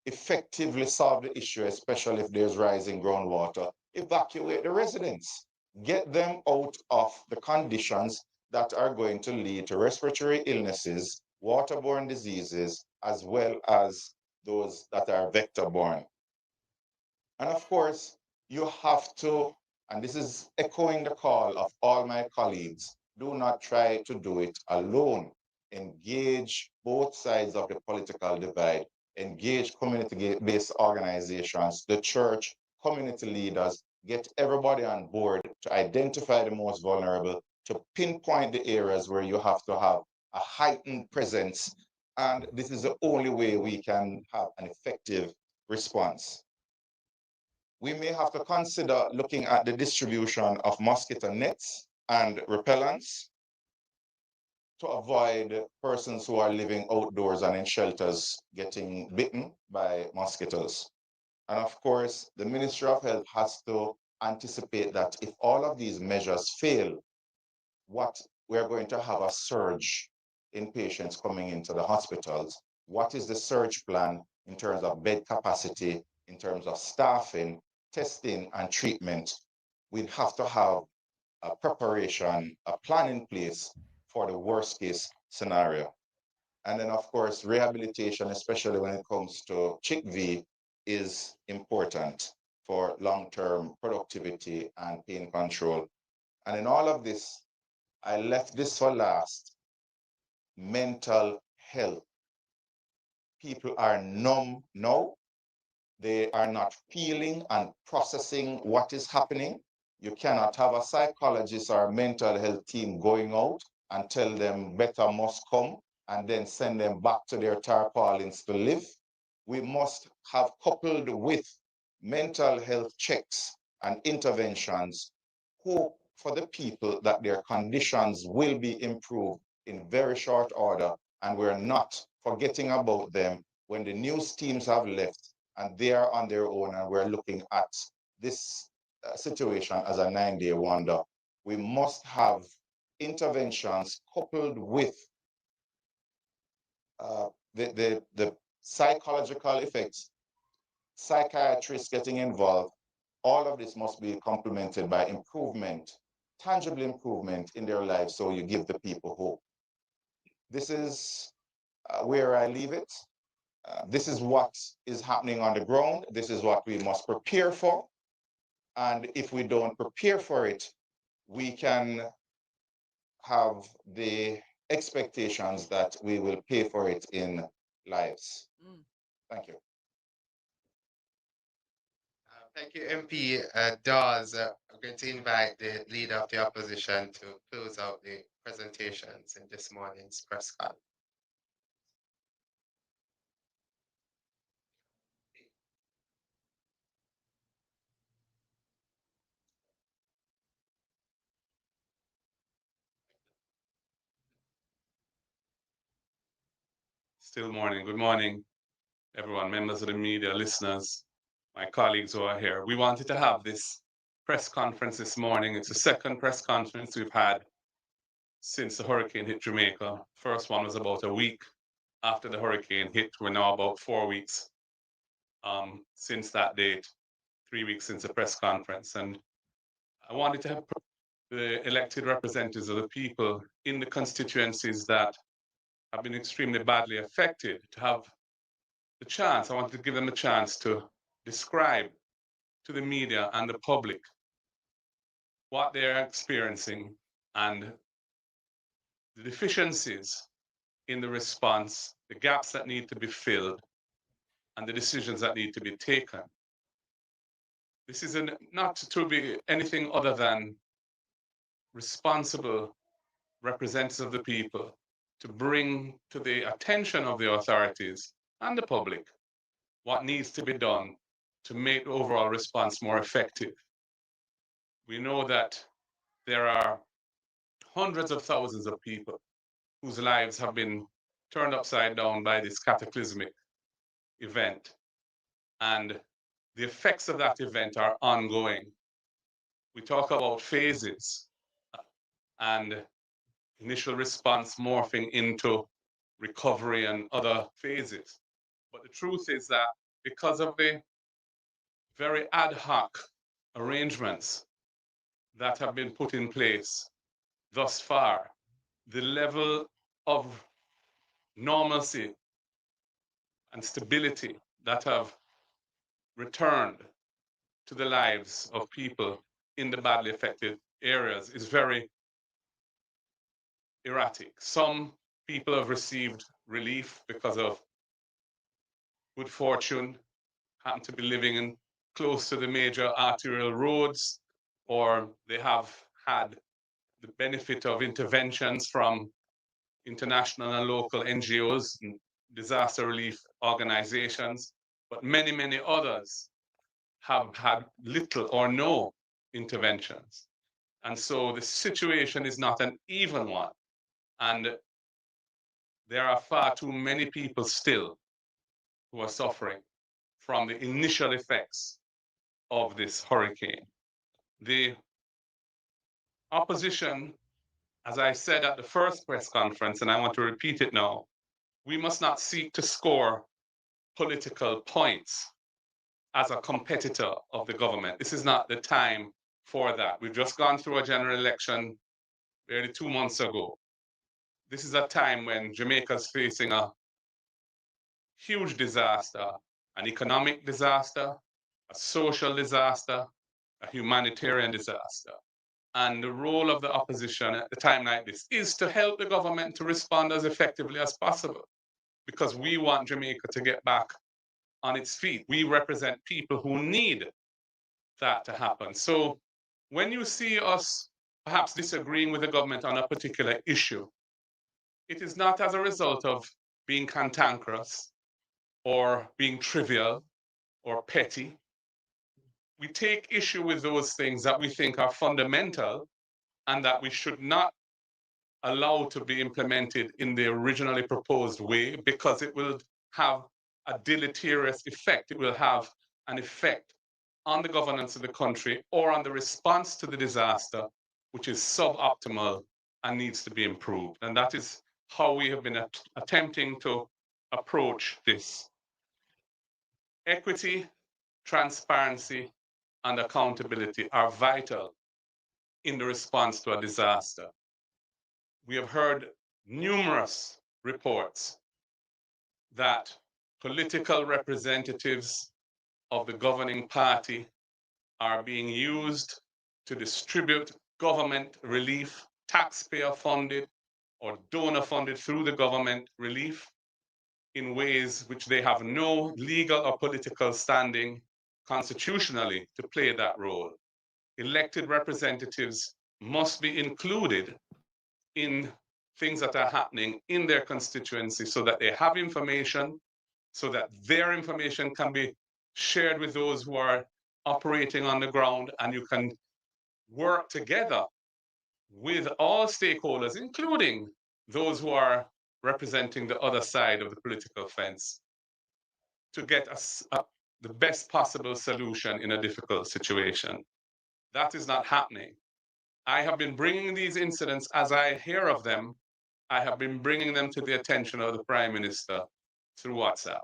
S9: effectively solve the issue, especially if there's rising groundwater, evacuate the residents. Get them out of the conditions that are going to lead to respiratory illnesses, waterborne diseases, as well as those that are vector-borne. And of course, you have to, and this is echoing the call of all my colleagues, do not try to do it alone. Engage both sides of the political divide. Engage community-based organizations, the church, community leaders, get everybody on board to identify the most vulnerable, to pinpoint the areas where you have to have a heightened presence. And this is the only way we can have an effective response. We may have to consider looking at the distribution of mosquito nets and repellents to avoid persons who are living outdoors and in shelters getting bitten by mosquitoes. And of course, the Ministry of Health has to anticipate that if all of these measures fail, we're going to have a surge in patients coming into the hospitals. What is the surge plan in terms of bed capacity, in terms of staffing, testing, and treatment? We'd have to have a preparation, a plan in place for the worst case scenario. And then of course, rehabilitation, especially when it comes to CHIKV, is important for long-term productivity and pain control. And in all of this, I left this for last. Mental health. People are numb now. They are not feeling and processing what is happening. You cannot have a psychologist or a mental health team going out and tell them better must come and then send them back to their tarpaulins to live. We must have coupled with mental health checks and interventions, hope for the people that their conditions will be improved in very short order, and we're not forgetting about them when the news teams have left and they are on their own, and we're looking at this situation as a 9-day wonder. We must have interventions coupled with the psychological effects, psychiatrists getting involved. All of this must be complemented by improvement, tangible improvement in their lives, so you give the people hope. This is where I leave it. This is what is happening on the ground. This is what we must prepare for. And if we don't prepare for it, we can have the expectations that we will pay for it in lives. Thank you.
S2: Thank you, MP Dawes. I'm going to invite the leader of the opposition to close out the presentations in this morning's press conference.
S10: Still morning. Good morning, everyone, members of the media, listeners, my colleagues who are here. We wanted to have this press conference this morning. It's the second press conference we've had since the hurricane hit Jamaica. First one was about a week after the hurricane hit. We're now about 4 weeks since that date, 3 weeks since the press conference. And I wanted to have the elected representatives of the people in the constituencies that have been extremely badly affected to have the chance, I wanted to give them a chance to describe to the media and the public what they're experiencing and the deficiencies in the response, the gaps that need to be filled, and the decisions that need to be taken. This is not to be anything other than responsible representatives of the people to bring to the attention of the authorities and the public what needs to be done to make the overall response more effective. We know that there are hundreds of thousands of people whose lives have been turned upside down by this cataclysmic event. And the effects of that event are ongoing. We talk about phases and initial response morphing into recovery and other phases. But the truth is that because of the very ad hoc arrangements that have been put in place thus far, the level of normalcy and stability that have returned to the lives of people in the badly affected areas is very erratic. Some people have received relief because of good fortune, happen to be living in close to the major arterial roads, or they have had the benefit of interventions from international and local NGOs and disaster relief organizations, but many, many others have had little or no interventions. And so the situation is not an even one. And there are far too many people still who are suffering from the initial effects of this hurricane. The opposition, as I said at the first press conference, and I want to repeat it now, we must not seek to score political points as a competitor of the government. This is not the time for that. We've just gone through a general election barely 2 months ago. This is a time when Jamaica is facing a huge disaster, an economic disaster, a social disaster, a humanitarian disaster. And the role of the opposition at a time like this is to help the government to respond as effectively as possible, because we want Jamaica to get back on its feet. We represent people who need that to happen. So when you see us perhaps disagreeing with the government on a particular issue, it is not as a result of being cantankerous or being trivial or petty. We take issue with those things that we think are fundamental and that we should not allow to be implemented in the originally proposed way, because it will have a deleterious effect. It will have an effect on the governance of the country or on the response to the disaster, which is suboptimal and needs to be improved. And that is how we have been attempting to approach this. Equity, transparency, and accountability are vital in the response to a disaster. We have heard numerous reports that political representatives of the governing party are being used to distribute government relief, taxpayer funded or donor funded through the government relief in ways which they have no legal or political standing constitutionally to play that role. Elected representatives must be included in things that are happening in their constituency so that they have information, so that their information can be shared with those who are operating on the ground, and you can work together with all stakeholders, including those who are representing the other side of the political fence, to get the best possible solution in a difficult situation. That is not happening. I have been bringing these incidents, as I hear of them, I have been bringing them to the attention of the Prime Minister through WhatsApp.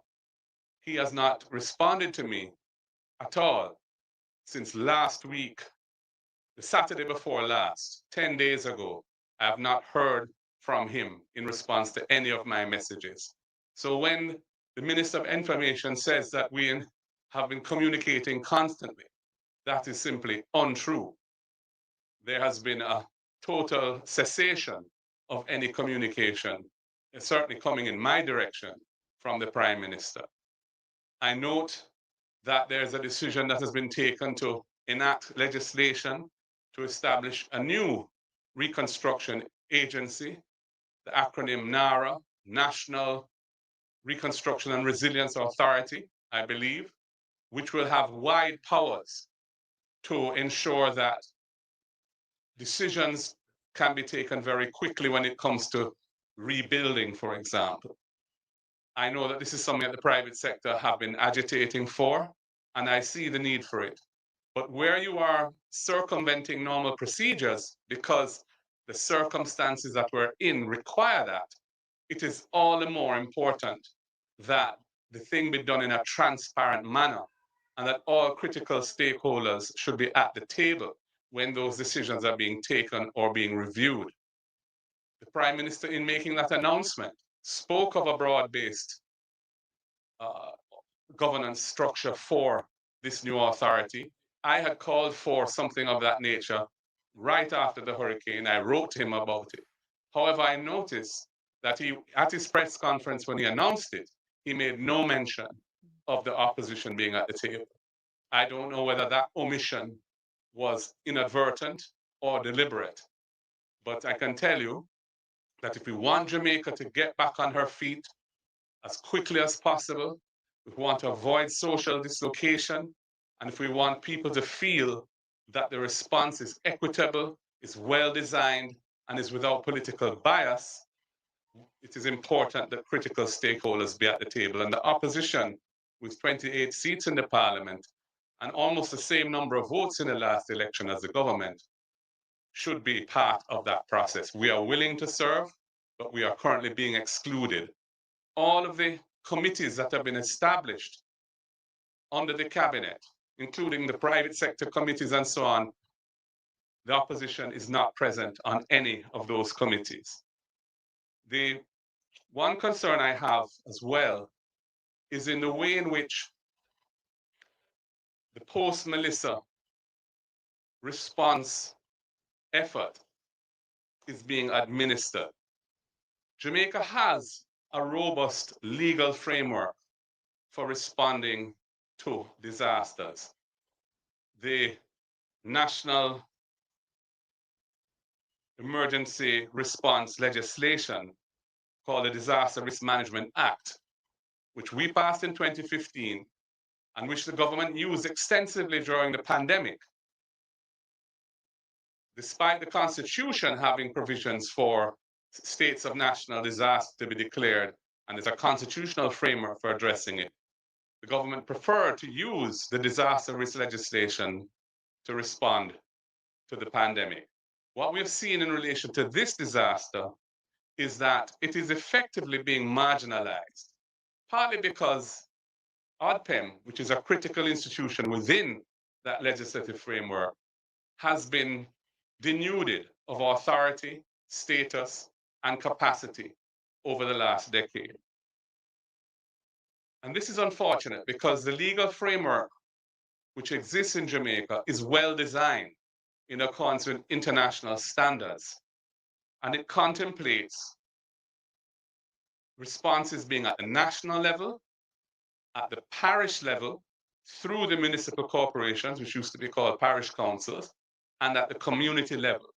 S10: He has not responded to me at all since last week, the Saturday before last, 10 days ago. I have not heard from him in response to any of my messages. So when the Minister of Information says that we have been communicating constantly, that is simply untrue. There has been a total cessation of any communication, certainly coming in my direction from the Prime Minister. I note that there's a decision that has been taken to enact legislation to establish a new reconstruction agency, the acronym NARA, National Reconstruction and Resilience Authority, I believe, which will have wide powers to ensure that decisions can be taken very quickly when it comes to rebuilding, for example. I know that this is something that the private sector have been agitating for, and I see the need for it. But where you are circumventing normal procedures because the circumstances that we're in require that, it is all the more important that the thing be done in a transparent manner and that all critical stakeholders should be at the table when those decisions are being taken or being reviewed. The Prime Minister, in making that announcement, spoke of a broad-based governance structure for this new authority. I had called for something of that nature right after the hurricane. I wrote to him about it. However, I noticed that he, at his press conference when he announced it, he made no mention of the opposition being at the table. I don't know whether that omission was inadvertent or deliberate, but I can tell you that if we want Jamaica to get back on her feet as quickly as possible, if we want to avoid social dislocation, and if we want people to feel that the response is equitable, is well designed, and is without political bias, it is important that critical stakeholders be at the table. And the opposition, with 28 seats in the parliament and almost the same number of votes in the last election as the government, should be part of that process. We are willing to serve, but we are currently being excluded. All of the committees that have been established under the cabinet, including the private sector committees and so on, the opposition is not present on any of those committees. The one concern I have as well is in the way in which the post-Melissa response effort is being administered. Jamaica has a robust legal framework for responding to disasters. The National Emergency Response legislation called the Disaster Risk Management Act, which we passed in 2015 and which the government used extensively during the pandemic. Despite the Constitution having provisions for states of national disaster to be declared, and there's a constitutional framework for addressing it, the government preferred to use the disaster risk legislation to respond to the pandemic. What we've seen in relation to this disaster is that it is effectively being marginalized, partly because ODPEM, which is a critical institution within that legislative framework, has been denuded of authority, status, and capacity over the last decade. And this is unfortunate because the legal framework which exists in Jamaica is well designed in accordance with international standards. And it contemplates responses being at the national level, at the parish level, through the municipal corporations, which used to be called parish councils, and at the community level.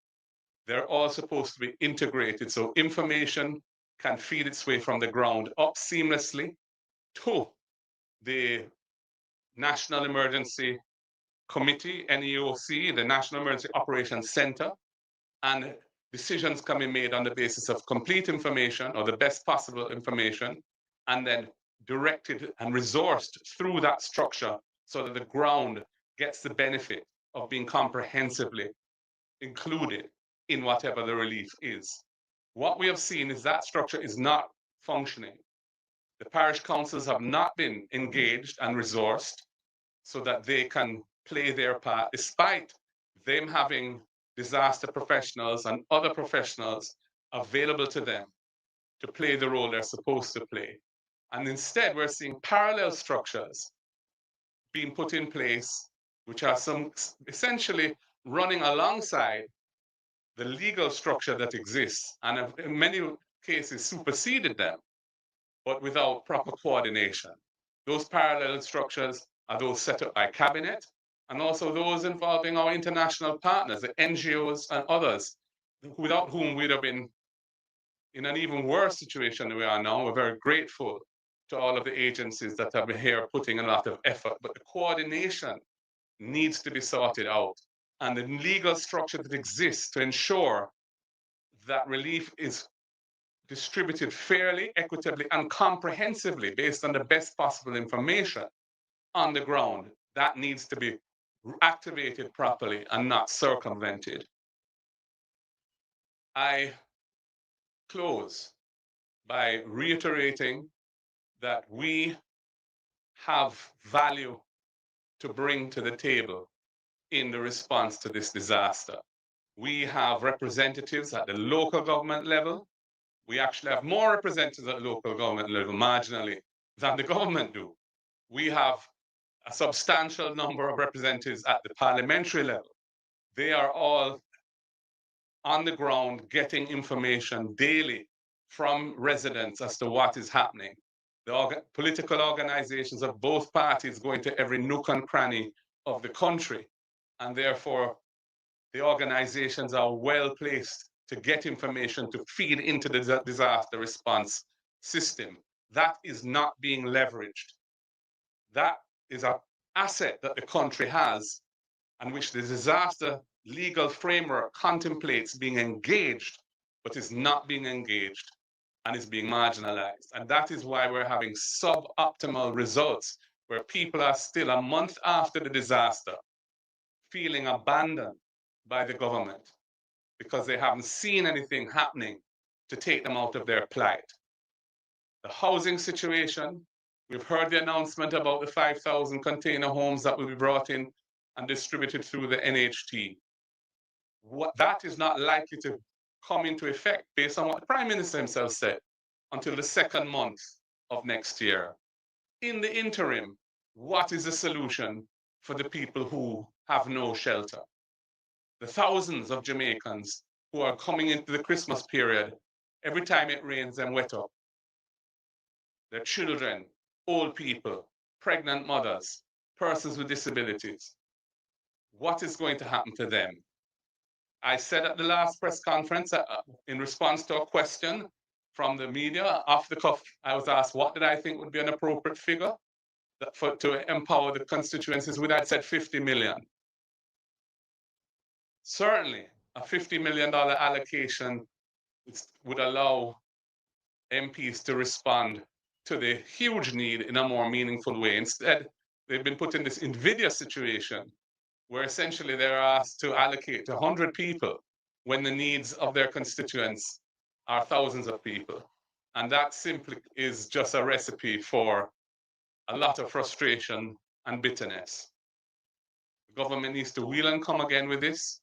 S10: They're all supposed to be integrated so information can feed its way from the ground up seamlessly to the National Emergency Committee, NEOC, the National Emergency Operations Center, and decisions can be made on the basis of complete information or the best possible information, and then directed and resourced through that structure so that the ground gets the benefit of being comprehensively included in whatever the relief is. What we have seen is that structure is not functioning. The parish councils have not been engaged and resourced so that they can play their part, despite them having disaster professionals and other professionals available to them to play the role they're supposed to play. And instead, we're seeing parallel structures being put in place, which are essentially running alongside the legal structure that exists, and have in many cases superseded them, but without proper coordination. Those parallel structures are those set up by cabinet, and also those involving our international partners, the NGOs and others, without whom we'd have been in an even worse situation than we are now. We're very grateful to all of the agencies that have been here putting a lot of effort, but the coordination needs to be sorted out. And the legal structure that exists to ensure that relief is distributed fairly, equitably, and comprehensively based on the best possible information on the ground, that needs to be activated properly and not circumvented. I close by reiterating that we have value to bring to the table in the response to this disaster. We have representatives at the local government level. We actually have more representatives at the local government level marginally than the government do. We have a substantial number of representatives at the parliamentary level. They are all on the ground getting information daily from residents as to what is happening. The political organizations of both parties go into every nook and cranny of the country, and therefore the organizations are well placed to get information to feed into the disaster response system. That is not being leveraged. That is an asset that the country has, and which the disaster legal framework contemplates being engaged, but is not being engaged and is being marginalized. And that is why we're having suboptimal results, where people are still a month after the disaster feeling abandoned by the government because they haven't seen anything happening to take them out of their plight. The housing situation, we've heard the announcement about the 5,000 container homes that will be brought in and distributed through the NHT. That is not likely to come into effect based on what the Prime Minister himself said until the second month of next year. In the interim, what is the solution for the people who have no shelter? the thousands of Jamaicans who are coming into the Christmas period, every time it rains and wet up. Their children, old people, pregnant mothers, persons with disabilities. What is going to happen to them? I said at the last press conference, in response to a question from the media, off the cuff, I was asked what did I think would be an appropriate figure to empower the constituencies with. I said 50 million. Certainly, a $50 million allocation would allow MPs to respond to the huge need in a more meaningful way. Instead, they've been put in this invidious situation where essentially they're asked to allocate to 100 people when the needs of their constituents are thousands of people. And that simply is just a recipe for a lot of frustration and bitterness. The government needs to wheel and come again with this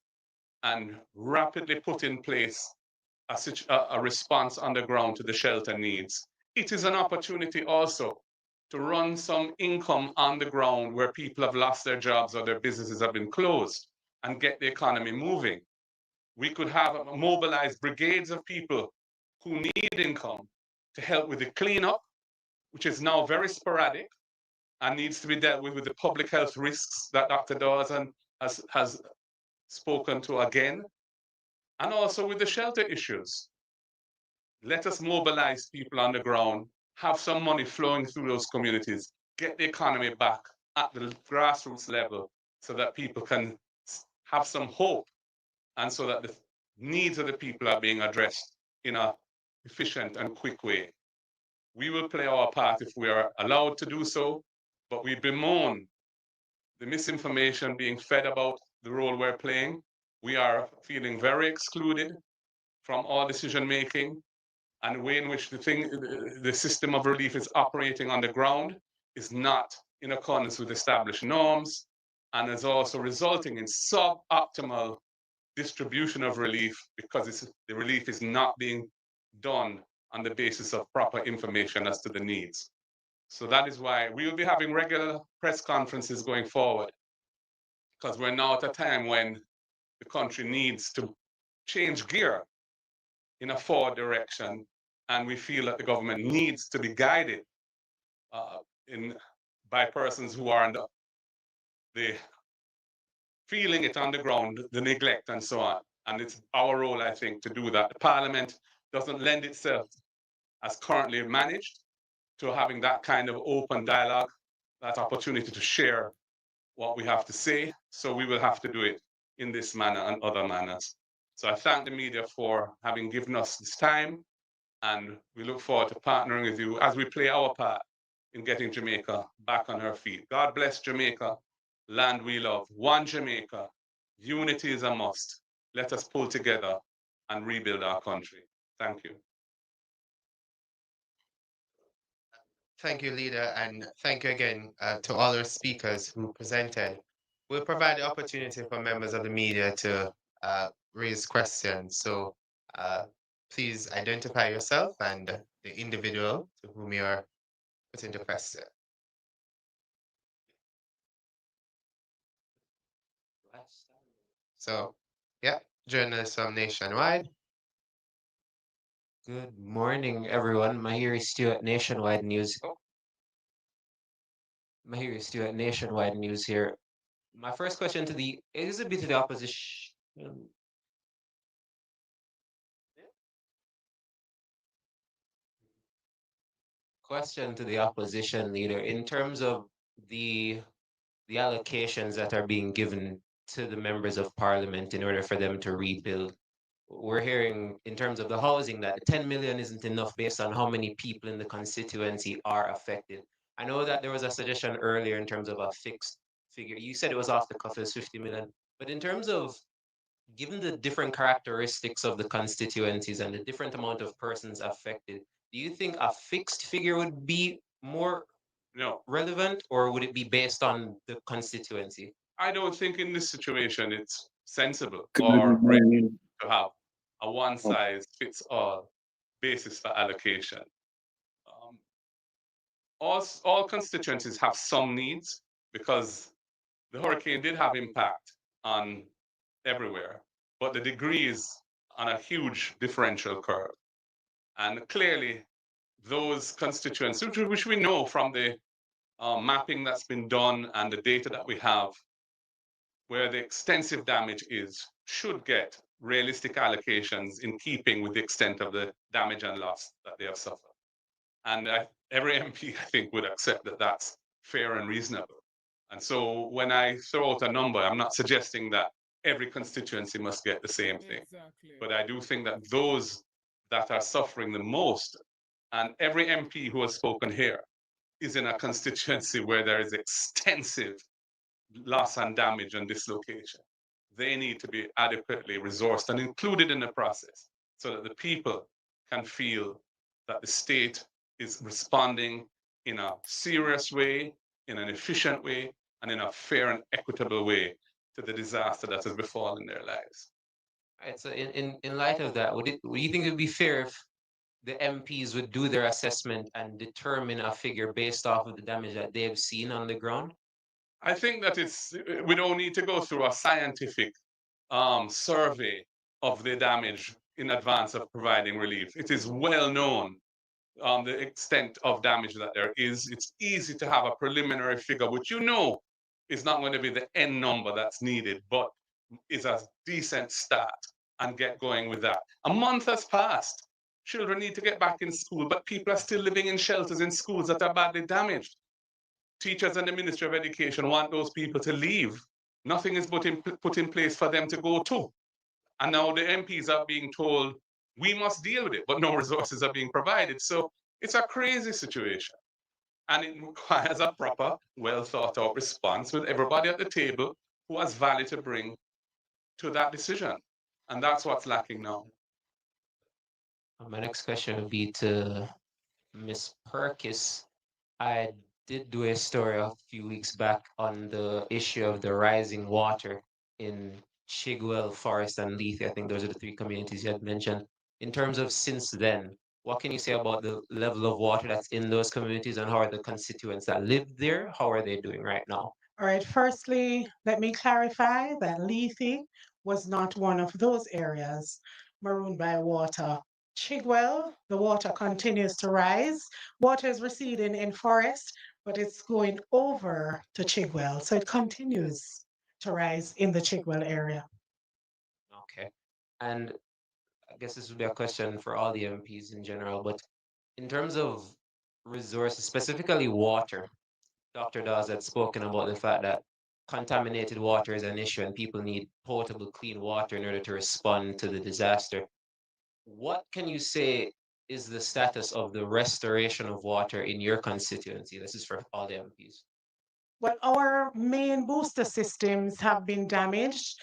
S10: and rapidly put in place a response on the ground to the shelter needs. It is an opportunity also to run some income on the ground where people have lost their jobs or their businesses have been closed and get the economy moving. We could have mobilized brigades of people who need income to help with the cleanup, which is now very sporadic and needs to be dealt with the public health risks that Dr. Dawson has spoken to again, and also with the shelter issues. Let us mobilize people on the ground, have some money flowing through those communities, get the economy back at the grassroots level so that people can have some hope and so that the needs of the people are being addressed in an efficient and quick way. We will play our part if we are allowed to do so, but we bemoan the misinformation being fed about the role we're playing. We are feeling very excluded from all decision making, and the way in which the system of relief is operating on the ground is not in accordance with established norms, and is also resulting in suboptimal distribution of relief because the relief is not being done on the basis of proper information as to the needs. So that is why we will be having regular press conferences going forward, because we're now at a time when the country needs to change gear in a forward direction, and we feel that the government needs to be guided by persons who are feeling it on the ground, the neglect and so on. And it's our role, I think, to do that. The Parliament doesn't lend itself, as currently managed, to having that kind of open dialogue, that opportunity to share what we have to say. So we will have to do it in this manner and other manners. So I thank the media for having given us this time, and we look forward to partnering with you as we play our part in getting Jamaica back on her feet. God bless Jamaica, land we love. One Jamaica, unity is a must. Let us pull together and rebuild our country. Thank you.
S2: Thank you, Leader, and thank you again to all our speakers who presented. We'll provide the opportunity for members of the media to raise questions. So please identify yourself and the individual to whom you are putting the question. So, yeah, journalists from Nationwide.
S11: Good morning, everyone. Mahiri Stewart, Nationwide News. Mahiri Stewart, Nationwide News here. My first question to the opposition. Question to the opposition leader in terms of the allocations that are being given to the members of parliament in order for them to rebuild. We're hearing in terms of the housing that 10 million isn't enough based on how many people in the constituency are affected. I know that there was a suggestion earlier in terms of a fixed figure. You said it was off the cuff, it was 50 million. But in terms of given the different characteristics of the constituencies and the different amount of persons affected, do you think a fixed figure would be more relevant, or would it be based on the constituency?
S10: I don't think in this situation it's sensible or ready to have a one-size-fits-all basis for allocation. All constituencies have some needs because the hurricane did have impact on everywhere, but the degree is on a huge differential curve. And clearly, those constituents, which we know from the mapping that's been done and the data that we have, where the extensive damage is, should get realistic allocations in keeping with the extent of the damage and loss that they have suffered. And every MP, I think, would accept that that's fair and reasonable. And so when I throw out a number, I'm not suggesting that every constituency must get the same thing.
S1: Exactly.
S10: But I do think that those that are suffering the most, and every MP who has spoken here is in a constituency where there is extensive loss and damage and dislocation. They need to be adequately resourced and included in the process so that the people can feel that the state is responding in a serious way, in an efficient way, and in a fair and equitable way to the disaster that has befallen their lives.
S11: Right, so in light of that, would you think it would be fair if the MPs would do their assessment and determine a figure based off of the damage that they've seen on the ground?
S10: I think that we don't need to go through a scientific survey of the damage in advance of providing relief. It is well known the extent of damage that there is. It's easy to have a preliminary figure, which you know is not going to be the end number that's needed, but is a decent start, and get going with that. A month has passed. Children need to get back in school, but people are still living in shelters in schools that are badly damaged. Teachers and the Ministry of Education want those people to leave. Nothing is put in place for them to go to. And now the MPs are being told, we must deal with it, but no resources are being provided. So it's a crazy situation. And it requires a proper, well thought out response with everybody at the table who has value to bring to that decision. And that's what's lacking now.
S11: My next question would be to Ms. Perkis. I did do a story a few weeks back on the issue of the rising water in Chigwell, Forest, and Lethe. I think those are the three communities you had mentioned. In terms of since then, what can you say about the level of water that's in those communities, and how are the constituents that live there? How are they doing right now?
S7: All right, firstly, let me clarify that Lethe was not one of those areas marooned by water. Chigwell, the water continues to rise. Water is receding in Forest, but it's going over to Chigwell. So it continues to rise in the Chigwell area.
S11: Okay. And I guess this would be a question for all the MPs in general, but in terms of resources, specifically water, Dr. Dawes had spoken about the fact that contaminated water is an issue and people need potable, clean water in order to respond to the disaster. What can you say is the status of the restoration of water in your constituency? This is for all the MPs.
S7: Well, our main booster systems have been damaged,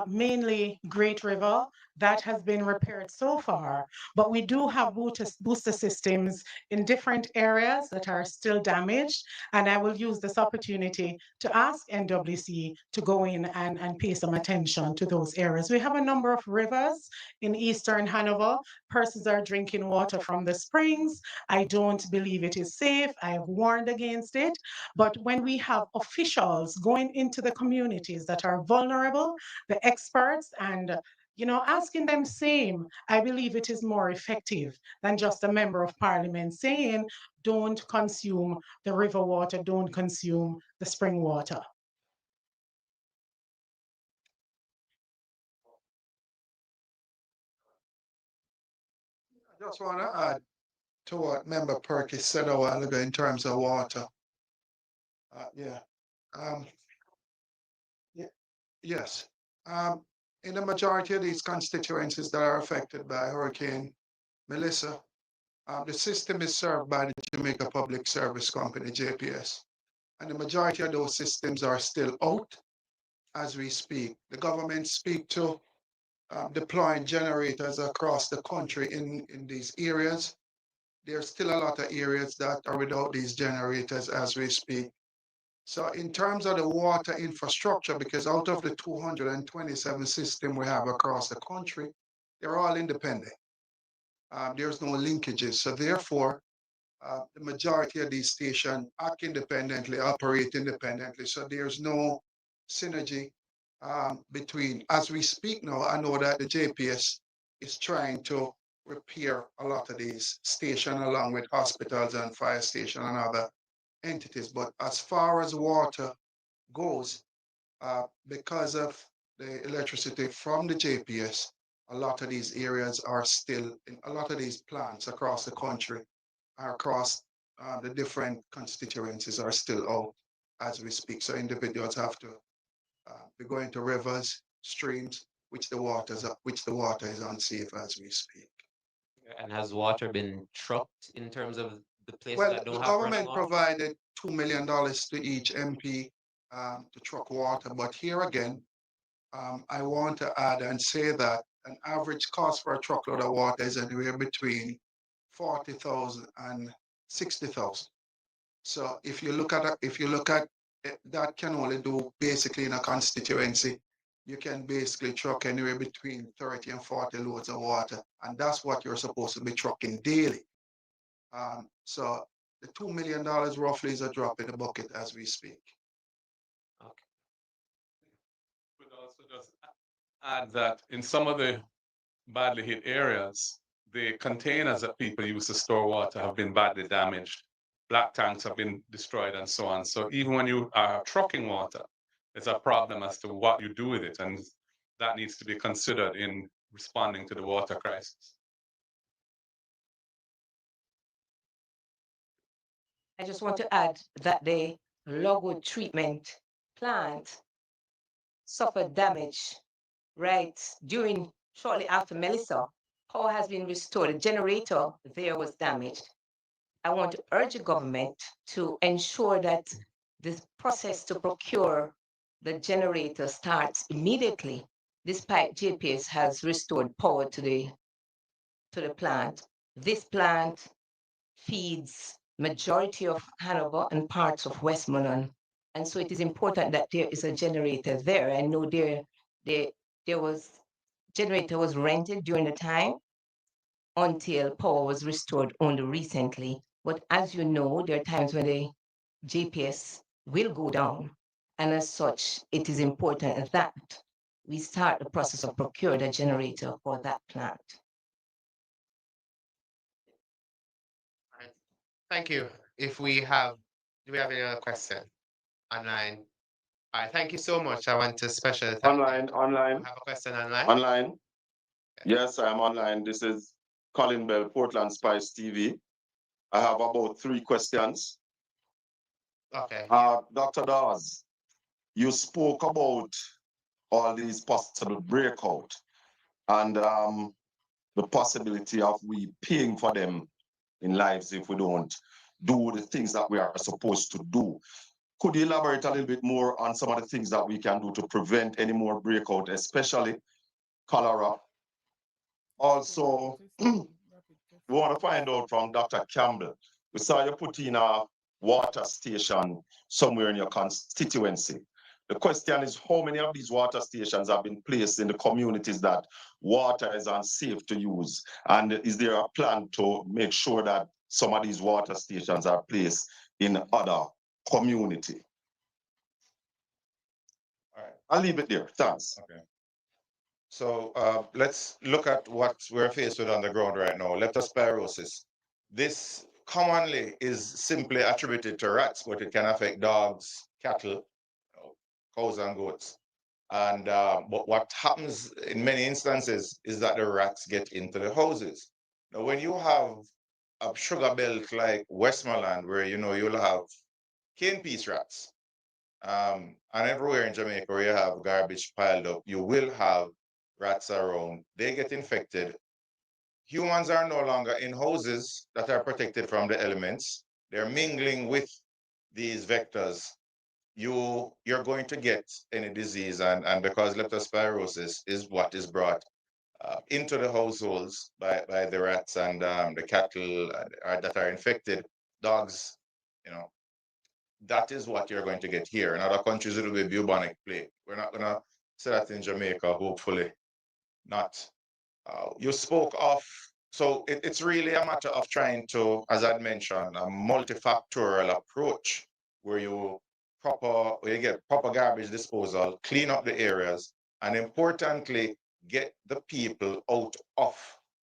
S7: mainly Great River. That has been repaired so far, but we do have booster systems in different areas that are still damaged. And I will use this opportunity to ask NWC to go in and pay some attention to those areas. We have a number of rivers in Eastern Hanover. Persons are drinking water from the springs. I don't believe it is safe. I have warned against it. But when we have officials going into the communities that are vulnerable, the experts, and asking them same, I believe it is more effective than just a member of parliament saying, don't consume the river water, don't consume the spring water.
S5: I just want to add to what Member Perkis said a while ago in terms of water. Yes. In the majority of these constituencies that are affected by Hurricane Melissa, the system is served by the Jamaica Public Service Company, JPS. And the majority of those systems are still out as we speak. The government speak to deploying generators across the country in these areas. There's still a lot of areas that are without these generators as we speak. So in terms of the water infrastructure, because out of the 227 systems we have across the country, they're all independent. There's no linkages. So therefore, the majority of these stations act independently, operate independently. So there's no synergy between, as we speak now, I know that the JPS is trying to repair a lot of these stations along with hospitals and fire station and other entities. But as far as water goes, because of the electricity from the JPS, a lot of these areas are still, a lot of these plants across the country, across the different constituencies are still out as we speak. So individuals have to be going to rivers, streams, which the water is unsafe as we speak.
S11: And has water been trucked in terms of the places
S5: Well,
S11: that
S5: the
S11: don't have running
S5: government
S11: water?
S5: provided $2 million to each MP to truck water, but here again, I want to add and say that an average cost for a truckload of water is anywhere between 40,000 and 60,000. So if you look at it, that can only do basically in a constituency, you can basically truck anywhere between 30 and 40 loads of water, and that's what you're supposed to be trucking daily. So the $2 million roughly is a drop in the bucket as we speak.
S10: Could also just add that in some of the badly hit areas, the containers that people use to store water have been badly damaged. Black tanks have been destroyed and so on. So even when you are trucking water, it's a problem as to what you do with it. And that needs to be considered in responding to the water crisis.
S6: I just want to add that the Logwood treatment plant suffered damage shortly after Melissa. Power has been restored. The generator there was damaged. I want to urge the government to ensure that this process to procure the generator starts immediately, despite JPS has restored power to the plant. This plant feeds majority of Hanover and parts of Westmoreland. And so it is important that there is a generator there. I know generator was rented during the time until power was restored only recently. But as you know, there are times when the JPS will go down. And as such, it is important that we start the process of procuring a generator for that plant.
S2: Thank you. Do we have any other question online? All right, thank you so much. I want to special thank
S3: Online.
S2: have a question online.
S3: Online. Yes, I'm online. This is Colin Bell, Portland Spice TV. I have about 3 questions.
S2: Okay.
S3: Dr. Dawes, you spoke about all these possible breakout and the possibility of we paying for them in lives if we don't do the things that we are supposed to do. Could you elaborate a little bit more on some of the things that we can do to prevent any more breakout, especially cholera? Also, we want to find out from Dr. Campbell. We saw you put in a water station somewhere in your constituency. The question is, how many of these water stations have been placed in the communities that water is unsafe to use? And is there a plan to make sure that some of these water stations are placed in other community?
S9: All right.
S3: I'll leave it there. Thanks.
S9: Okay. So let's look at what we're faced with on the ground right now. Leptospirosis. This commonly is simply attributed to rats, but it can affect dogs, cattle, cows and goats. And but what happens in many instances is that the rats get into the houses. Now, when you have a sugar belt like Westmoreland, where you'll have cane piece rats, and everywhere in Jamaica where you have garbage piled up, you will have rats around. They get infected. Humans are no longer in houses that are protected from the elements. They're mingling with these vectors. You're going to get any disease, and because leptospirosis is what is brought into the households by the rats and the cattle that are infected, dogs, that is what you're going to get here. In other countries, it'll be bubonic plague. We're not going to say that in Jamaica, hopefully not. You spoke of, so it's really a matter of trying to, as I'd mentioned, a multifactorial approach where you where you get proper garbage disposal, clean up the areas, and importantly, get the people out of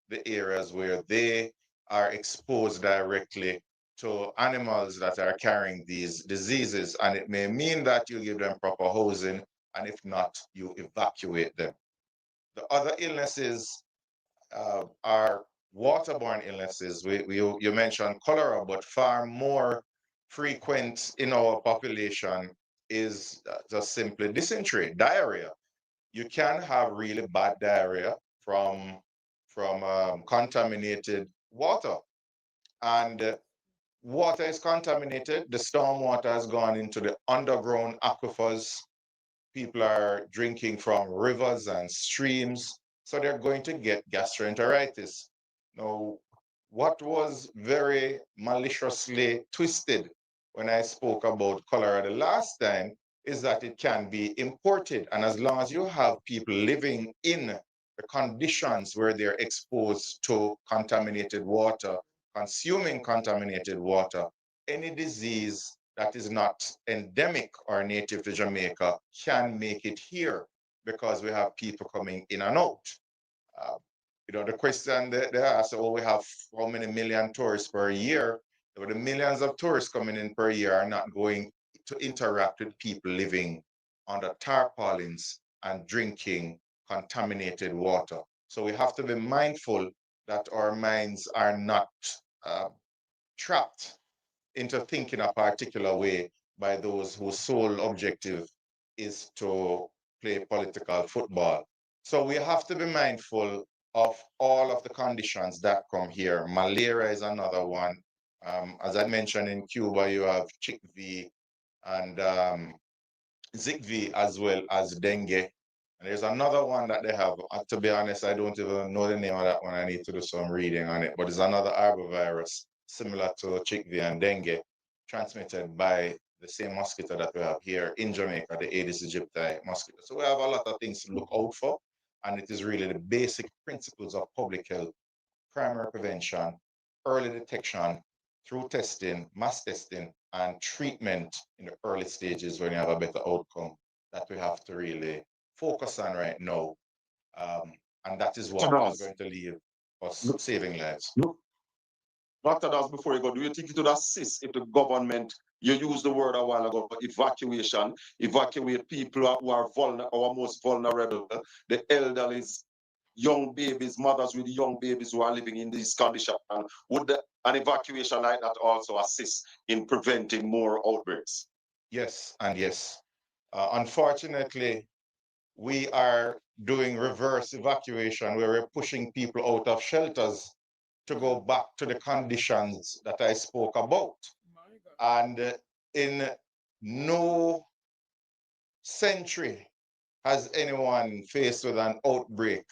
S9: the areas where they are exposed directly to animals that are carrying these diseases. And it may mean that you give them proper housing, and if not, you evacuate them. The other illnesses are waterborne illnesses. You mentioned cholera, but far more frequent in our population is just simply dysentery, diarrhea. You can have really bad diarrhea from contaminated water, and water is contaminated. The storm water has gone into the underground aquifers. People are drinking from rivers and streams, so they're going to get gastroenteritis. Now, what was very maliciously twisted when I spoke about cholera the last time is that it can be imported. And as long as you have people living in the conditions where they're exposed to contaminated water, consuming contaminated water, any disease that is not endemic or native to Jamaica can make it here because we have people coming in and out. The question they ask, oh, we have how many million tourists per year? The millions of tourists coming in per year are not going to interact with people living under tarpaulins and drinking contaminated water. So we have to be mindful that our minds are not trapped into thinking a particular way by those whose sole objective is to play political football. So we have to be mindful of all of the conditions that come here. Malaria is another one. As I mentioned, in Cuba, you have chickpea and Zika as well as dengue. And there's another one that they have. To be honest, I don't even know the name of that one. I need to do some reading on it. But it's another arbovirus similar to chickpea and dengue, transmitted by the same mosquito that we have here in Jamaica, the Aedes aegypti mosquito. So we have a lot of things to look out for. And it is really the basic principles of public health: primary prevention, early detection through testing, mass testing, and treatment in the early stages when you have a better outcome, that we have to really focus on right now. And that is what is going to leave us saving lives.
S3: Dr. Das, before you go, do you think it would assist if the government, you used the word a while ago, evacuate people who are our most vulnerable, the elderly, young babies, mothers with young babies who are living in these conditions? Would an evacuation like that also assist in preventing more outbreaks?
S9: Yes, and yes. Unfortunately, we are doing reverse evacuation where we're pushing people out of shelters to go back to the conditions that I spoke about. And in no century has anyone faced with an outbreak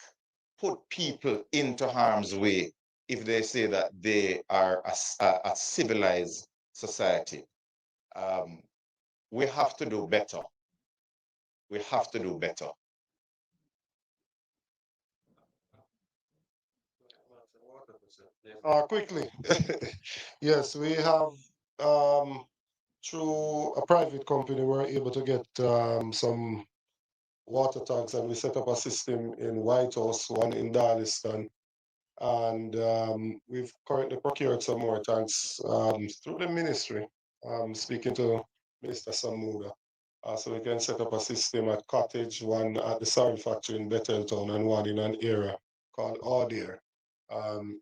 S9: put people into harm's way if they say that they are a civilized society. We have to do better. We have to do better.
S3: Quickly. Yes, we have, through a private company, we're able to get some water tanks, and we set up a system in White House, one in Darliston, and we've currently procured some more tanks through the ministry, speaking to Minister Samuda. So we can set up a system at Cottage, one at the Surrey factory in Betheltown, and one in an area called Audir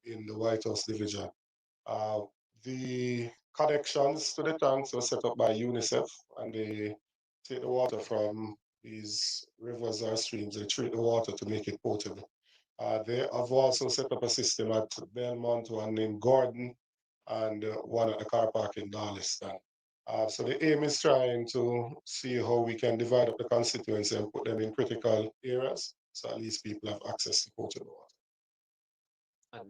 S3: in the White House division. The connections to the tanks were set up by UNICEF, and they take the water from these rivers or streams. They treat the water to make it potable. They have also set up a system at Belmont, one in Gordon, and one at the car park in Darliston. So the aim is trying to see how we can divide up the constituency and put them in critical areas, so at least people have access to potable water.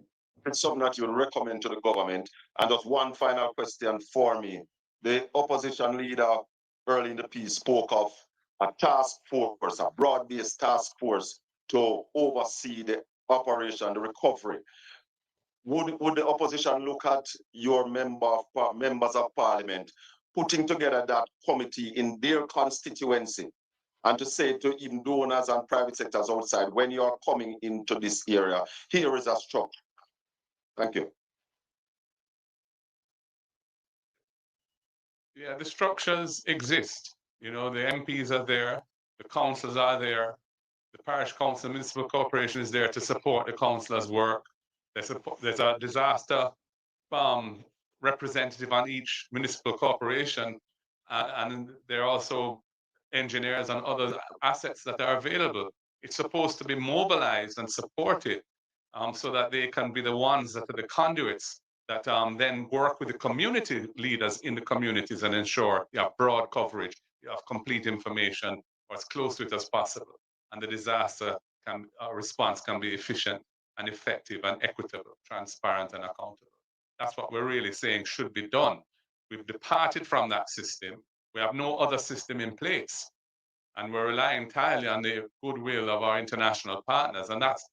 S3: It's something that you will recommend to the government. And just one final question for me. The opposition leader early in the piece spoke of a task force, a broad-based task force to oversee the operation, the recovery. Would the opposition look at your members of parliament putting together that committee in their constituency and to say to even donors and private sectors outside, when you are coming into this area, here is a structure. Thank you.
S10: Yeah, the structures exist. You know, the MPs are there, the councils are there, the parish council, municipal corporation is there to support the councillors' work. There's a disaster representative on each municipal corporation, and there are also engineers and other assets that are available. It's supposed to be mobilized and supported so that they can be the ones that are the conduits that then work with the community leaders in the communities and ensure you have broad coverage, you have complete information, or as close to it as possible. And the disaster response can be efficient and effective and equitable, transparent and accountable. That's what we're really saying should be done. We've departed from that system. We have no other system in place. And we're relying entirely on the goodwill of our international partners. And that's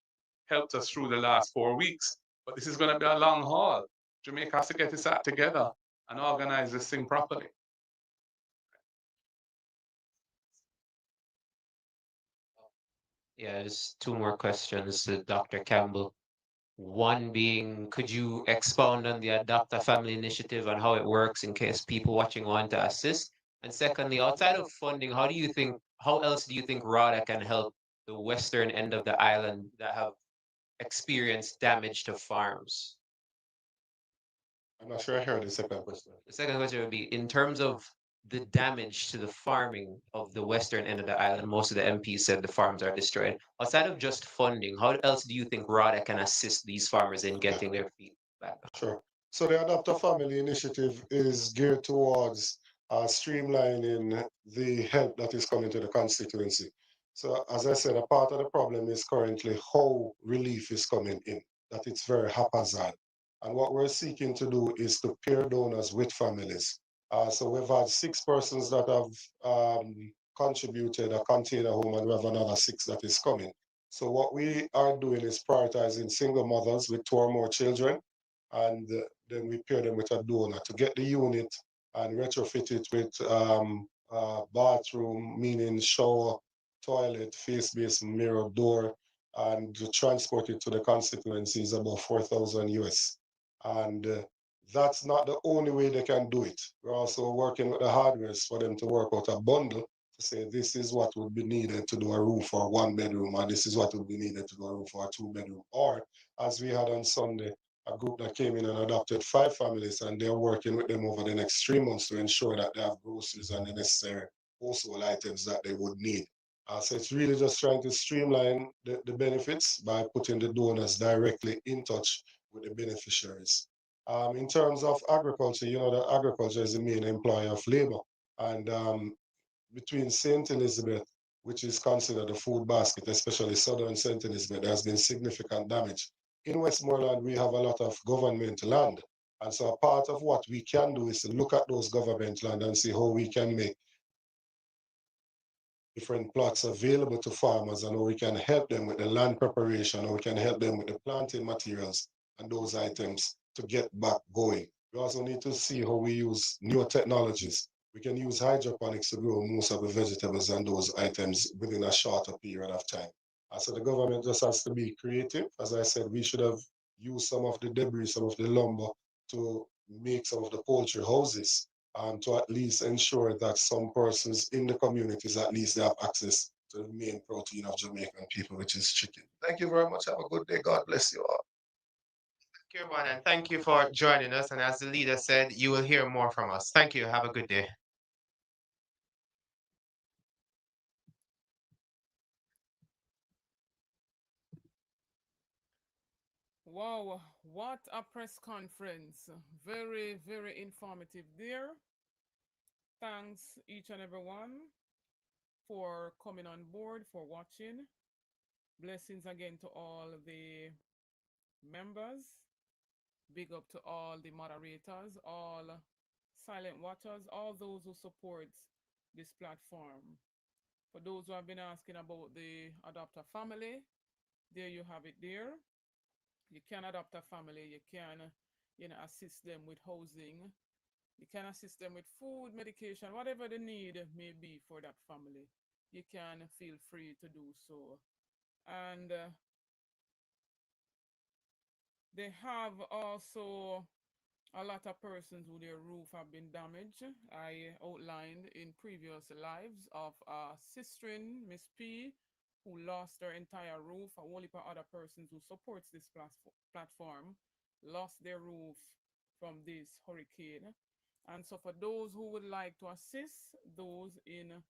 S10: helped us through the last 4 weeks. But this is going to be a long haul. Jamaica has to get its act together and organize this thing properly.
S11: Yeah, just two more questions to Dr. Campbell. One being, could you expound on the Adopt a Family initiative and how it works in case people watching want to assist? And secondly, outside of funding, how else do you think RADA can help the western end of the island that have experienced damage to farms?
S3: I'm not sure I heard the second question.
S11: The second question would be, in terms of the damage to the farming of the western end of the island, most of the MPs said the farms are destroyed. Outside of just funding, how else do you think RADA can assist these farmers in getting their feet back?
S3: Sure. So the Adopt a Family initiative is geared towards streamlining the help that is coming to the constituency. So as I said, a part of the problem is currently how relief is coming in, that it's very haphazard. And what we're seeking to do is to pair donors with families. So we've had 6 persons that have contributed a container home, and we have another 6 that is coming. So what we are doing is prioritizing single mothers with 2 or more children, and then we pair them with a donor to get the unit and retrofit it with bathroom, meaning shower, toilet, face basin, mirror, door, and to transport it to the constituency is about 4,000 US. And that's not the only way they can do it. We're also working with the hardwares for them to work out a bundle to say this is what would be needed to do a roof for 1 bedroom, or this is what would be needed to do a roof for a 2 bedroom. Or as we had on Sunday, a group that came in and adopted 5 families, and they're working with them over the next 3 months to ensure that they have groceries and the necessary household items that they would need. So it's really just trying to streamline the benefits by putting the donors directly in touch with the beneficiaries. In terms of agriculture, you know that agriculture is the main employer of labor. And between St. Elizabeth, which is considered a food basket, especially southern St. Elizabeth, there has been significant damage. In Westmoreland, we have a lot of government land. And so a part of what we can do is to look at those government land and see how we can make different plots available to farmers, and how we can help them with the land preparation, or we can help them with the planting materials and those items to get back going. We also need to see how we use newer technologies. We can use hydroponics to grow most of the vegetables and those items within a shorter period of time. So the government just has to be creative. As I said, we should have used some of the debris, some of the lumber to make some of the poultry houses, to at least ensure that some persons in the communities at least they have access to the main protein of Jamaican people, which is chicken. Thank you very much. Have a good day. God bless you all.
S2: Thank you, everyone, and thank you for joining us. And as the leader said, you will hear more from us. Thank you. Have a good day.
S1: Wow, what a press conference. Very, very informative there. Thanks each and every one for coming on board, for watching. Blessings again to all the members. Big up to all the moderators, all silent watchers, all those who support this platform. For those who have been asking about the Adopt a Family, there you have it there. You can adopt a family, you can assist them with housing, You can assist them with food, medication, whatever the need may be for that family. You can feel free to do so. And they have also a lot of persons who their roof have been damaged. I outlined in previous lives of Sistrin, Miss P, who lost their entire roof. A whole heap of other persons who supports this platform lost their roof from this hurricane. And so for those who would like to assist those in,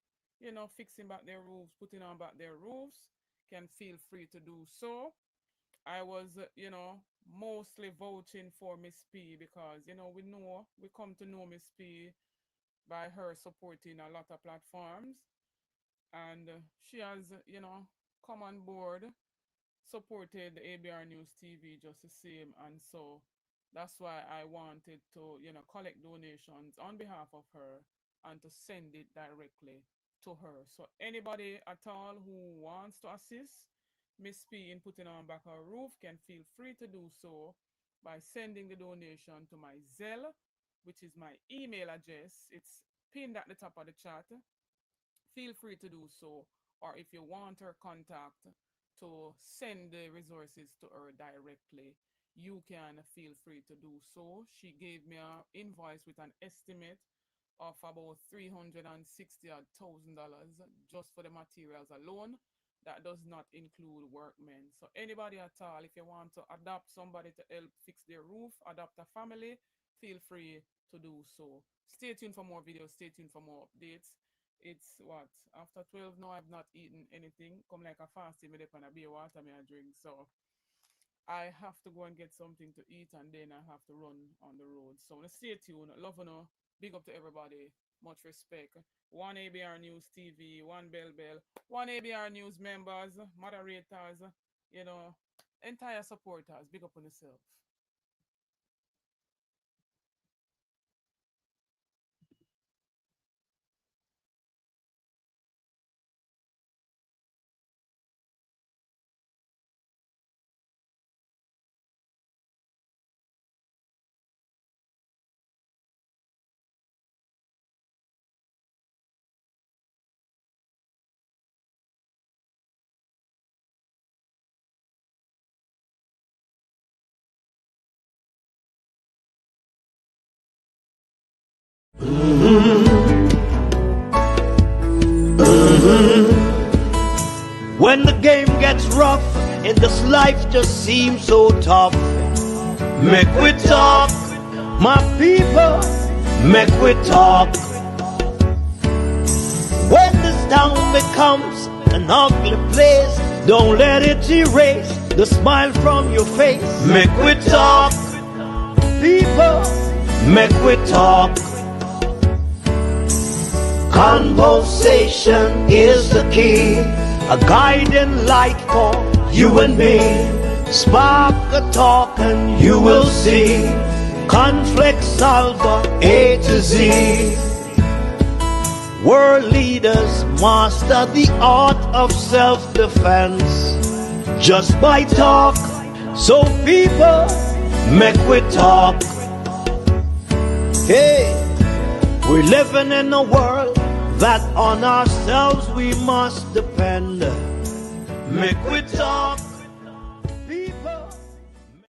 S1: fixing back their roofs, putting on back their roofs, can feel free to do so. I was, mostly vouching for Miss P because, we come to know Miss P by her supporting a lot of platforms. And she has, come on board, supported ABR News TV just the same. And so that's why I wanted to, collect donations on behalf of her and to send it directly to her. So anybody at all who wants to assist Miss P in putting on back her roof can feel free to do so by sending the donation to my Zelle, which is my email address. It's pinned at the top of the chat. Feel free to do so. Or if you want her contact to send the resources to her directly, you can feel free to do so. She gave me an invoice with an estimate of about $360,000 just for the materials alone. That does not include workmen. So anybody at all, if you want to adopt somebody to help fix their roof, adopt a family, feel free to do so. Stay tuned for more videos. Stay tuned for more updates. It's what? After 12 now, I've not eaten anything. Come like a fasting, me dip on a beer water, me a drink. So I have to go and get something to eat and then I have to run on the road. So stay tuned. Love you. Big up to everybody. Much respect. One ABR News TV, one Bell, one ABR News members, moderators, entire supporters. Big up on yourself.
S12: When the game gets rough and this life just seems so tough, make we talk, my people, make we talk. When this town becomes an ugly place, don't let it erase the smile from your face. Make we talk, people, make we talk. Conversation is the key, a guiding light for you and me. Spark a talk and you will see. Conflict solver A to Z. World leaders master the art of self-defense just by talk. So people, make we talk. Hey, we're living in a world that on ourselves we must depend. Make we talk.